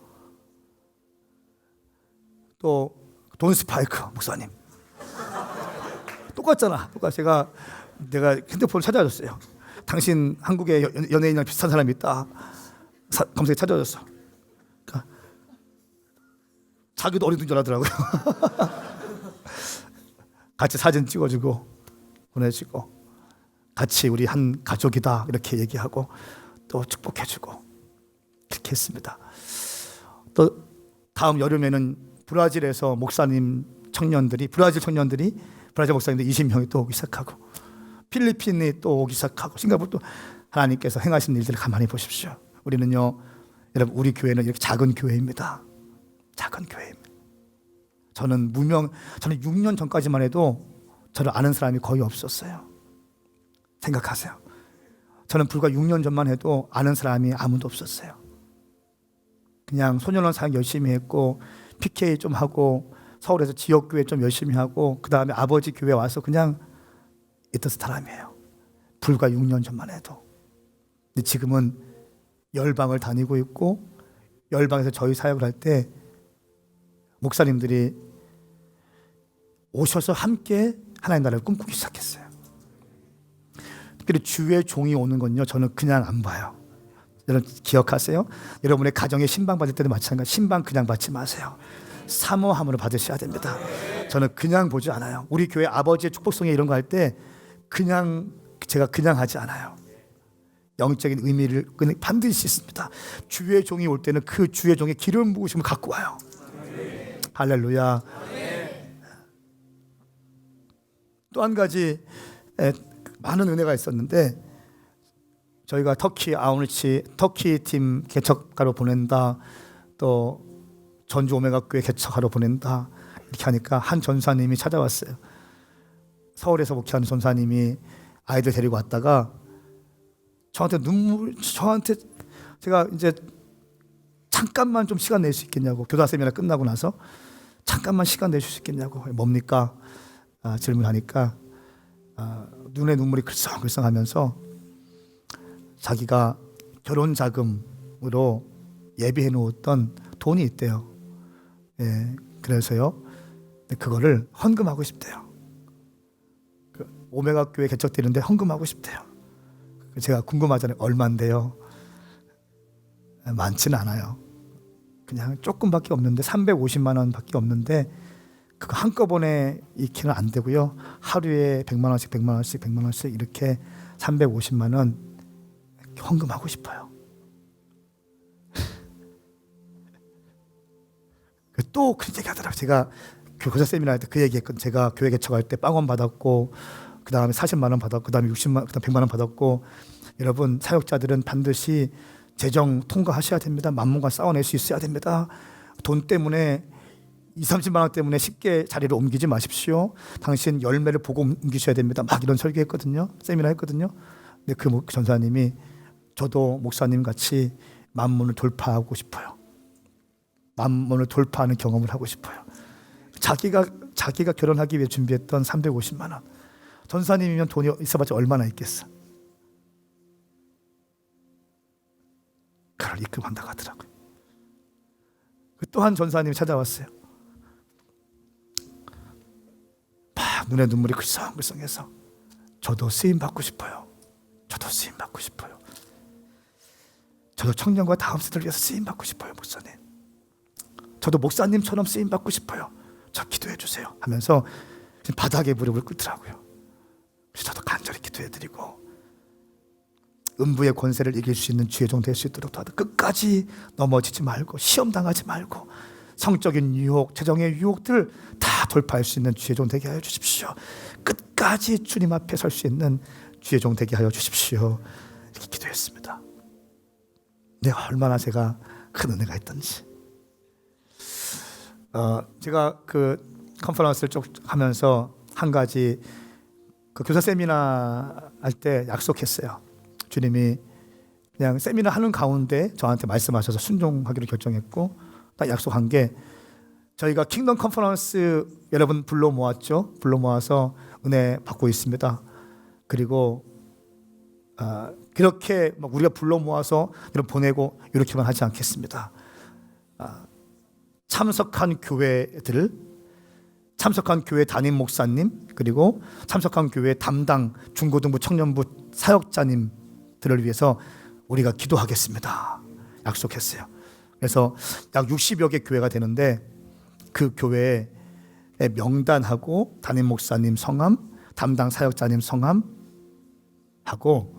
또 돈 스파이크 목사님 똑같잖아. 내가 핸드폰을 찾아줬어요. 당신 한국의 연예인이랑 비슷한 사람이 있다. 검색에 찾아줬어. 그러니까 자기도 어리둥 줄 알더라고요. 같이 사진 찍어주고 보내주고 같이 우리 한 가족이다 이렇게 얘기하고 또 축복해주고 그렇게 했습니다. 또 다음 여름에는 브라질에서 브라질 청년들이 브라질 목사님들 20명이 또 오기 시작하고 필리핀이 또 오기 시작하고 싱가포르 또 하나님께서 행하신 일들을 가만히 보십시오. 우리는요, 여러분 우리 교회는 이렇게 작은 교회입니다. 작은 교회입니다. 저는 6년 전까지만 해도 저를 아는 사람이 거의 없었어요. 생각하세요. 저는 불과 6년 전만 해도 아는 사람이 아무도 없었어요. 그냥 소년원 사역 열심히 했고 PK 좀 하고 서울에서 지역교회 좀 열심히 하고 그 다음에 아버지 교회 와서 그냥 있던 사람이에요. 불과 6년 전만 해도. 근데 지금은 열방을 다니고 있고 열방에서 저희 사역을 할 때 목사님들이 오셔서 함께 하나님 나라를 꿈꾸기 시작했어요. 특별히 주의 종이 오는 건요, 저는 그냥 안 봐요. 여러분 기억하세요? 여러분의 가정에 신방 받을 때도 마찬가지. 신방 그냥 받지 마세요. 사모함으로 받으셔야 됩니다. 저는 그냥 보지 않아요. 우리 교회 아버지의 축복성에 이런 거 할 때 제가 그냥 하지 않아요. 영적인 의미를 반드시 있습니다. 주의 종이 올 때는 그 주의 종의 기름 부으심을 갖고 와요. 할렐루야. 또 한 가지 많은 은혜가 있었는데 저희가 터키 아우니치 터키 팀 개척가로 보낸다, 또 전주 오메가 교회 개척하러 보낸다 이렇게 하니까 한 전사님이 찾아왔어요. 서울에서 목회하는 전사님이 아이들 데리고 왔다가 저한테 제가 이제 잠깐만 좀 시간 낼 수 있겠냐고, 교사 세미나 끝나고 나서 잠깐만 시간 내줄 수 있겠냐고. 뭡니까? 질문하니까 눈에 눈물이 글썽글썽하면서 자기가 결혼 자금으로 예비해 놓았던 돈이 있대요. 예, 그래서요, 그거를 헌금하고 싶대요. 오메가 교회 개척되는데 헌금하고 싶대요. 제가 궁금하잖아요. 얼마인데요? 많지는 않아요. 그냥 조금밖에 없는데 350만 원밖에 없는데 그거 한꺼번에 익히는 안 되고요. 하루에 100만 원씩 100만 원씩 100만 원씩 이렇게 350만 원 헌금하고 싶어요. 또 그 얘기 하더라고요. 제가 교사 세미나 할 때 그 얘기했거든요. 제가 교회 개척할 때 빵원 받았고 그 다음에 40만 원 받았고 그 다음에 60만, 그 다음에 100만 원 받았고. 여러분 사역자들은 반드시 재정 통과하셔야 됩니다. 만문과 싸워낼 수 있어야 됩니다. 돈 때문에 20, 30만 원 때문에 쉽게 자리를 옮기지 마십시오. 당신 열매를 보고 옮기셔야 됩니다. 막 이런 설교했거든요. 세미나 했거든요. 근데 그 전사님이 저도 목사님 같이 만문을 돌파하고 싶어요. 만문을 돌파하는 경험을 하고 싶어요. 자기가 결혼하기 위해 준비했던 350만 원. 전사님이면 돈이 있어봤자 얼마나 있겠어. 그걸 입금한다고 하더라고요. 또 한 전사님이 찾아왔어요. 막 눈에 눈물이 글썽글썽해서 저도 쓰임 받고 싶어요. 저도 쓰임 받고 싶어요. 저도 청년과 다음 세대를 위해서 쓰임 받고 싶어요, 목사님. 저도 목사님처럼 쓰임 받고 싶어요. 저 기도해 주세요 하면서 바닥에 무릎을 꿇더라고요. 그래서 저도 간절히 기도해드리고 음부의 권세를 이길 수 있는 주의 종 될 수 있도록 도와드. 끝까지 넘어지지 말고 시험 당하지 말고 성적인 유혹, 재정의 유혹들 다 돌파할 수 있는 주의 종 되게 하여 주십시오. 끝까지 주님 앞에 설 수 있는 주의 종 되게 하여 주십시오. 이렇게 기도했습니다. 내가 얼마나 제가 큰 은혜가 있던지. 제가 그 컨퍼런스를 쭉 하면서 한 가지 그 교사 세미나 할 때 약속했어요. 주님이 그냥 세미나 하는 가운데 저한테 말씀하셔서 순종하기로 결정했고, 딱 약속한 게 저희가 킹덤 컨퍼런스 여러분 불러 모았죠. 불러 모아서 은혜 받고 있습니다. 그리고 그렇게 막 우리가 불러 모아서 여러분 보내고 이렇게만 하지 않겠습니다. 참석한 교회들, 참석한 교회 담임 목사님, 그리고 참석한 교회 담당 중고등부 청년부 사역자님들을 위해서 우리가 기도하겠습니다. 약속했어요. 그래서 약 60여 개 교회가 되는데 그 교회의 명단하고 담임 목사님 성함, 담당 사역자님 성함 하고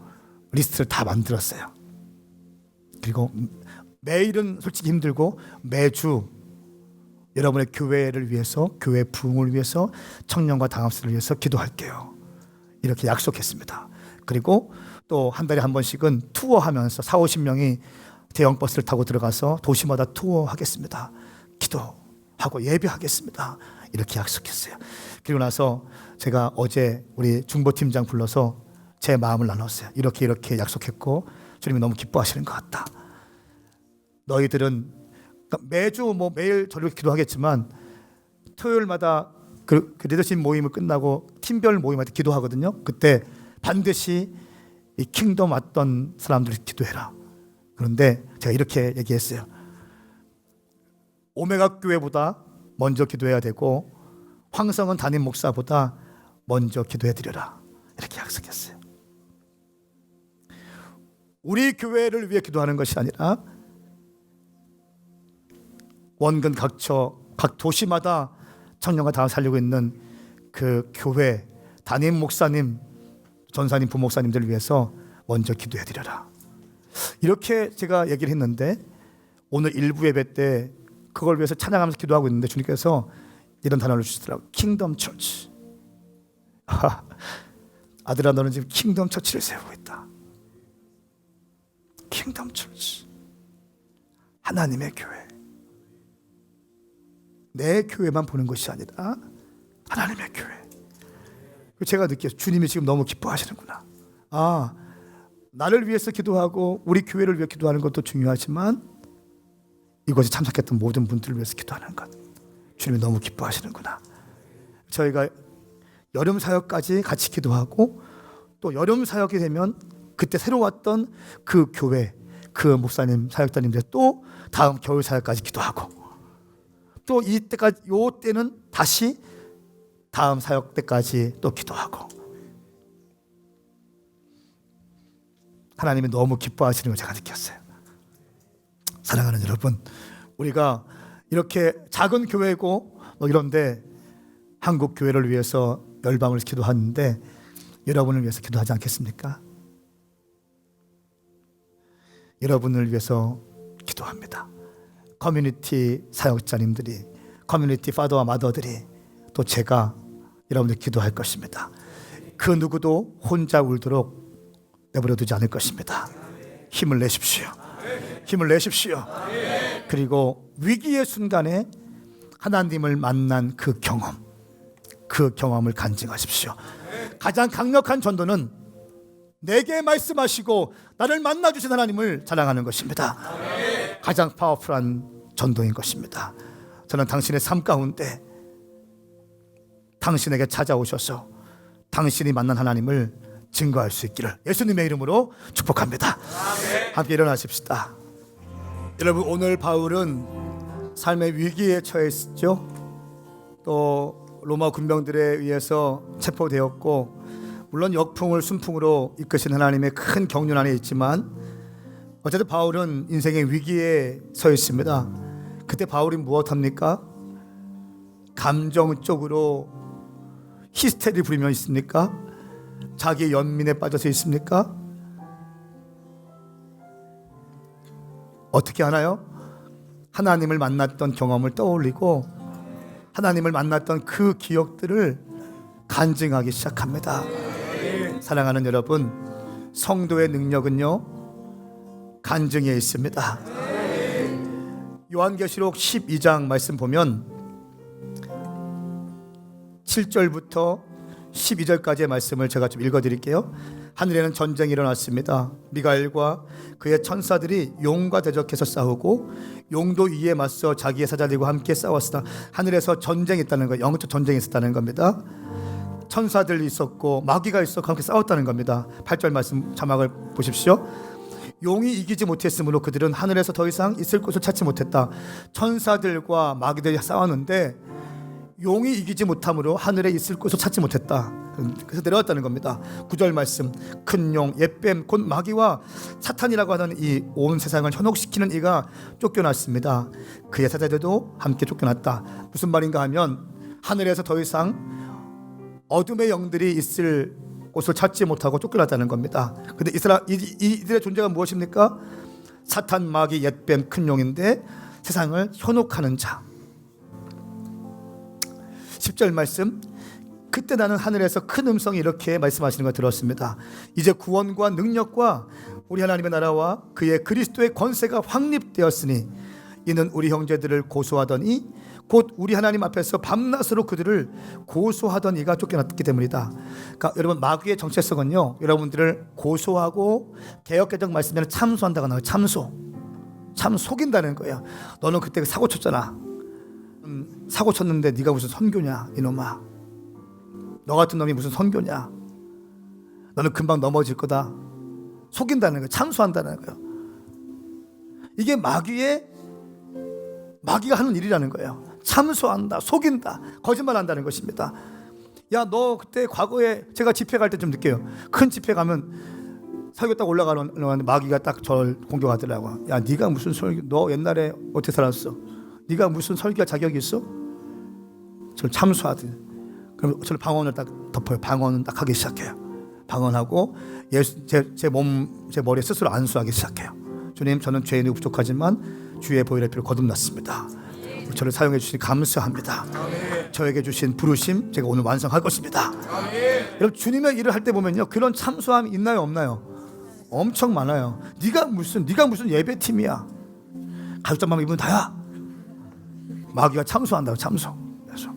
리스트를 다 만들었어요. 그리고 매일은 솔직히 힘들고 매주 여러분의 교회를 위해서, 교회 부흥을 위해서, 청년과 당합스를 위해서 기도할게요. 이렇게 약속했습니다. 그리고 또 한 달에 한 번씩은 투어하면서 40-50명이 대형 버스를 타고 들어가서 도시마다 투어하겠습니다. 기도하고 예배하겠습니다. 이렇게 약속했어요. 그리고 나서 제가 어제 우리 중보팀장 불러서 제 마음을 나눴어요. 이렇게 약속했고 주님이 너무 기뻐하시는 것 같다. 너희들은 매주 매일 저녁에 기도하겠지만 토요일마다 그 리더십 모임을 끝나고 팀별 모임한테 기도하거든요. 그때 반드시 이 킹덤 왔던 사람들이 기도해라. 그런데 제가 이렇게 얘기했어요. 오메가 교회보다 먼저 기도해야 되고 황성은 담임 목사보다 먼저 기도해 드려라. 이렇게 약속했어요. 우리 교회를 위해 기도하는 것이 아니라 원근 각처 각 도시마다 청년과 다 살리고 있는 그 교회 담임 목사님, 전사님, 부목사님들을 위해서 먼저 기도해 드려라. 이렇게 제가 얘기를 했는데 오늘 일부 예배 때 그걸 위해서 찬양하면서 기도하고 있는데 주님께서 이런 단어를 주시더라고요. 킹덤 처치. 아들아, 너는 지금 킹덤 처치를 세우고 있다. 킹덤 처치. 하나님의 교회. 내 교회만 보는 것이 아니라 하나님의 교회. 제가 느꼈어요. 주님이 지금 너무 기뻐하시는구나. 나를 위해서 기도하고 우리 교회를 위해 기도하는 것도 중요하지만 이것에 참석했던 모든 분들을 위해서 기도하는 것, 주님이 너무 기뻐하시는구나. 저희가 여름 사역까지 같이 기도하고 또 여름 사역이 되면 그때 새로 왔던 그 교회, 그 목사님, 사역자님들 또 다음 겨울 사역까지 기도하고 또 이때까지 요 때는 다시 다음 사역 때까지 또 기도하고 하나님이 너무 기뻐하시는 걸 제가 느꼈어요. 사랑하는 여러분, 우리가 이렇게 작은 교회고 이런데 한국 교회를 위해서 열방을 기도하는데 여러분을 위해서 기도하지 않겠습니까? 여러분을 위해서 기도합니다. 커뮤니티 사역자님들이, 커뮤니티 파더와 마더들이, 또 제가 여러분들 기도할 것입니다. 그 누구도 혼자 울도록 내버려 두지 않을 것입니다. 힘을 내십시오. 힘을 내십시오. 그리고 위기의 순간에 하나님을 만난 그 경험을 간증하십시오. 가장 강력한 전도는 내게 말씀하시고 나를 만나주신 하나님을 자랑하는 것입니다. 가장 파워풀한 전도인 것입니다. 저는 당신의 삶 가운데 당신에게 찾아오셔서 당신이 만난 하나님을 증거할 수 있기를 예수님의 이름으로 축복합니다. 함께 일어나십시다. 여러분, 오늘 바울은 삶의 위기에 처했죠. 또 로마 군병들에 의해서 체포되었고, 물론 역풍을 순풍으로 이끄신 하나님의 큰 경륜 안에 있지만 어쨌든 바울은 인생의 위기에 서 있습니다. 그때 바울이 무엇합니까? 감정적으로 히스테리 부리며 있습니까? 자기 연민에 빠져서 있습니까? 어떻게 하나요? 하나님을 만났던 경험을 떠올리고 하나님을 만났던 그 기억들을 간증하기 시작합니다. 사랑하는 여러분, 성도의 능력은요, 간증에 있습니다. 요한계시록 12장 말씀 보면 7절부터 12절까지의 말씀을 제가 좀 읽어드릴게요. 하늘에는 전쟁이 일어났습니다. 미가엘과 그의 천사들이 용과 대적해서 싸우고 용도 위에 맞서 자기의 사자들과 함께 싸웠으나 하늘에서 전쟁이 있다는 거예요. 영적 전쟁이 있었다는 겁니다. 천사들이 있었고 마귀가 있었고 함께 싸웠다는 겁니다. 8절 말씀 자막을 보십시오. 용이 이기지 못했으므로 그들은 하늘에서 더 이상 있을 곳을 찾지 못했다. 천사들과 마귀들이 싸웠는데 용이 이기지 못함으로 하늘에 있을 곳을 찾지 못했다. 그래서 내려왔다는 겁니다. 9절 말씀, 큰 용, 옛뱀, 곧 마귀와 사탄이라고 하는 이 온 세상을 현혹시키는 이가 쫓겨났습니다. 그의 사자들도 함께 쫓겨났다. 무슨 말인가 하면 하늘에서 더 이상 어둠의 영들이 있을 곳을 찾지 못하고 쫓겨났다는 겁니다. 근데 이들의 존재가 무엇입니까? 사탄, 마귀, 옛뱀, 큰 용인데 세상을 현혹하는 자. 10절 말씀, 그때 나는 하늘에서 큰 음성이 이렇게 말씀하시는 걸 들었습니다. 이제 구원과 능력과 우리 하나님의 나라와 그의 그리스도의 권세가 확립되었으니 이는 우리 형제들을 고소하더니 곧 우리 하나님 앞에서 밤낮으로 그들을 고소하던 이가 쫓겨났기 때문이다. 그러니까 여러분, 마귀의 정체성은요, 여러분들을 고소하고 개역개정 말씀에는 참소한다고 나와요. 참 속인다는 거예요. 너는 그때 사고 쳤잖아. 사고 쳤는데 네가 무슨 선교냐, 이놈아. 너 같은 놈이 무슨 선교냐. 너는 금방 넘어질 거다. 속인다는 거예요. 참소한다는 거예요. 이게 마귀가 하는 일이라는 거예요. 참소한다, 속인다, 거짓말한다는 것입니다. 야, 너 그때 과거에 제가 집회 갈 때 좀 느껴요. 큰 집회 가면 설교 딱 올라가는 마귀가 딱 저를 공격하더라고. 야, 네가 무슨 설교, 너 옛날에 어떻게 살았어? 네가 무슨 설교할 자격이 있어? 저를 참소하더니 그럼 저를 방언을 딱 덮어요. 방언은 딱 하기 시작해요. 방언하고 제 머리에 스스로 안수하기 시작해요. 주님, 저는 죄인이 부족하지만 주의 보혈의 피로 거듭났습니다. 저를 사용해 주시니 감사합니다. 저에게 주신 부르심 제가 오늘 완성할 것입니다. 여러분, 주님의 일을 할 때 보면요, 그런 참소함이 있나요, 없나요? 엄청 많아요. 네가 무슨 예배팀이야. 가죽장만 입으면 다야. 마귀가 참소한다고, 참소. 그래서.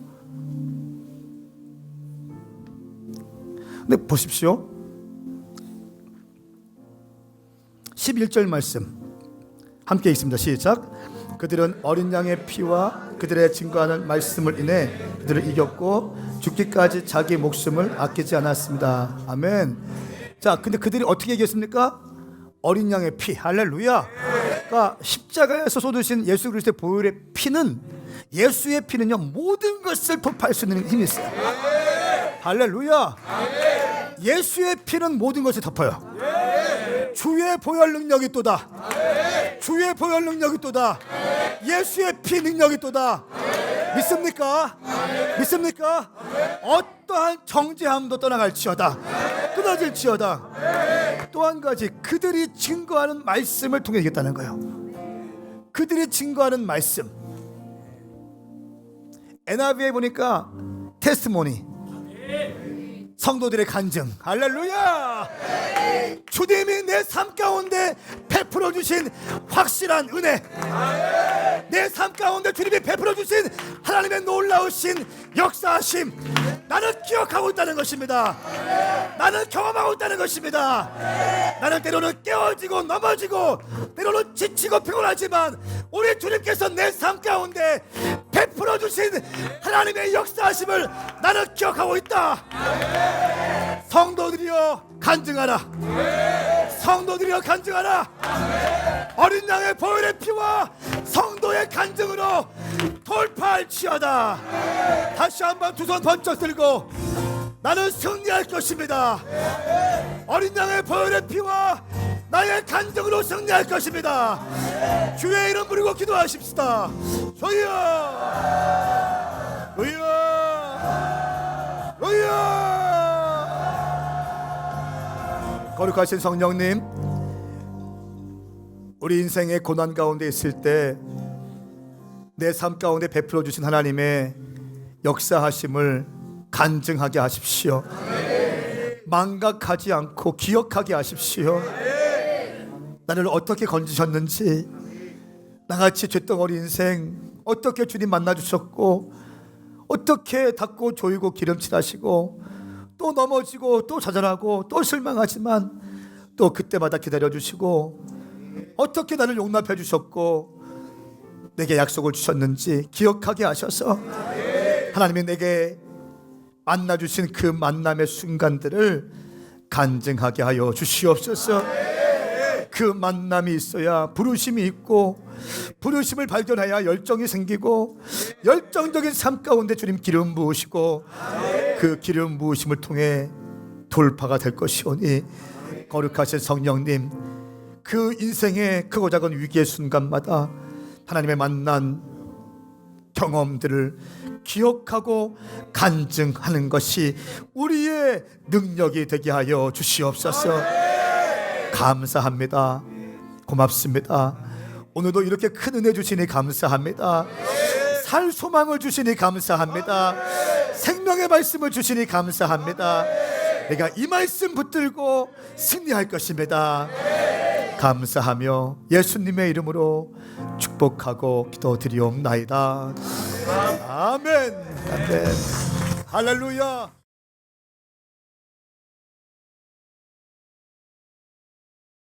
근데 보십시오. 11절 말씀 함께 읽습니다. 시작. 그들은 어린 양의 피와 그들의 증거하는 말씀을 인해 그들을 이겼고 죽기까지 자기 목숨을 아끼지 않았습니다. 아멘. 자, 근데 그들이 어떻게 이겼습니까? 어린 양의 피. 할렐루야. 그러니까 십자가에서 쏟으신 예수 그리스도의 보혈의 피는, 예수의 피는요, 모든 것을 돌파할 수 있는 힘이 있어요. 할렐루야. 예수의 피는 모든 것을 덮어요. 주의 보혈 능력이 또다. 주의 보혈 능력이 또다. 예수의 피 능력이 또다. 믿습니까? 믿습니까? 어떠한 정죄함도 떠나갈지어다. 끊어질지어다. 또 한 가지, 그들이 증거하는 말씀을 통해 이겼다는 거예요. 그들이 증거하는 말씀. NIV에 보니까 테스티모니, 성도들의 간증. 할렐루야. 주님이 내 삶 가운데 베풀어 주신 확실한 은혜, 내 삶 가운데 주님이 베풀어 주신 하나님의 놀라우신 역사하심, 나는 기억하고 있다는 것입니다. 나는 경험하고 있다는 것입니다. 나는 때로는 깨어지고 넘어지고 때로는 지치고 피곤하지만 우리 주님께서 내 삶 가운데 베풀어 주신 하나님의 역사하심을 나는 기억하고 있다. 성도들이여 간증하라. 성도들이여 간증하라. 어린 양의 보혈의 피와 성도의 간증으로 돌파할지어다. 다시 한번 두 손 번쩍 들고 나는 승리할 것입니다. 어린 양의 보혈의 피와 나의 간증으로 승리할 것입니다. 주의 이름 부르고 기도하십시다. 주여, 주여, 주여. 거룩하신 성령님, 우리 인생의 고난 가운데 있을 때 내 삶 가운데 베풀어 주신 하나님의 역사하심을 간증하게 하십시오. 망각하지 않고 기억하게 하십시오. 나를 어떻게 건지셨는지, 나같이 죄덩어리 인생 어떻게 주님 만나주셨고, 어떻게 닦고 조이고 기름칠하시고, 또 넘어지고 또 좌절하고 또 실망하지만 또 그때마다 기다려주시고, 어떻게 나를 용납해 주셨고 내게 약속을 주셨는지 기억하게 하셔서 하나님이 내게 만나주신 그 만남의 순간들을 간증하게 하여 주시옵소서. 그 만남이 있어야 부르심이 있고, 부르심을 발견해야 열정이 생기고, 열정적인 삶 가운데 주님 기름 부으시고, 그 기름 부으심을 통해 돌파가 될 것이오니, 거룩하신 성령님, 그 인생의 크고 작은 위기의 순간마다 하나님의 만난 경험들을 기억하고 간증하는 것이 우리의 능력이 되게 하여 주시옵소서. 감사합니다. 고맙습니다. 오늘도 이렇게 큰 은혜 주시니 감사합니다. 살 소망을 주시니 감사합니다. 생명의 말씀을 주시니 감사합니다. 내가 이 말씀 붙들고 승리할 것입니다. 감사하며 예수님의 이름으로 축복하고 기도드리옵나이다. 아멘. 아멘. 할렐루야.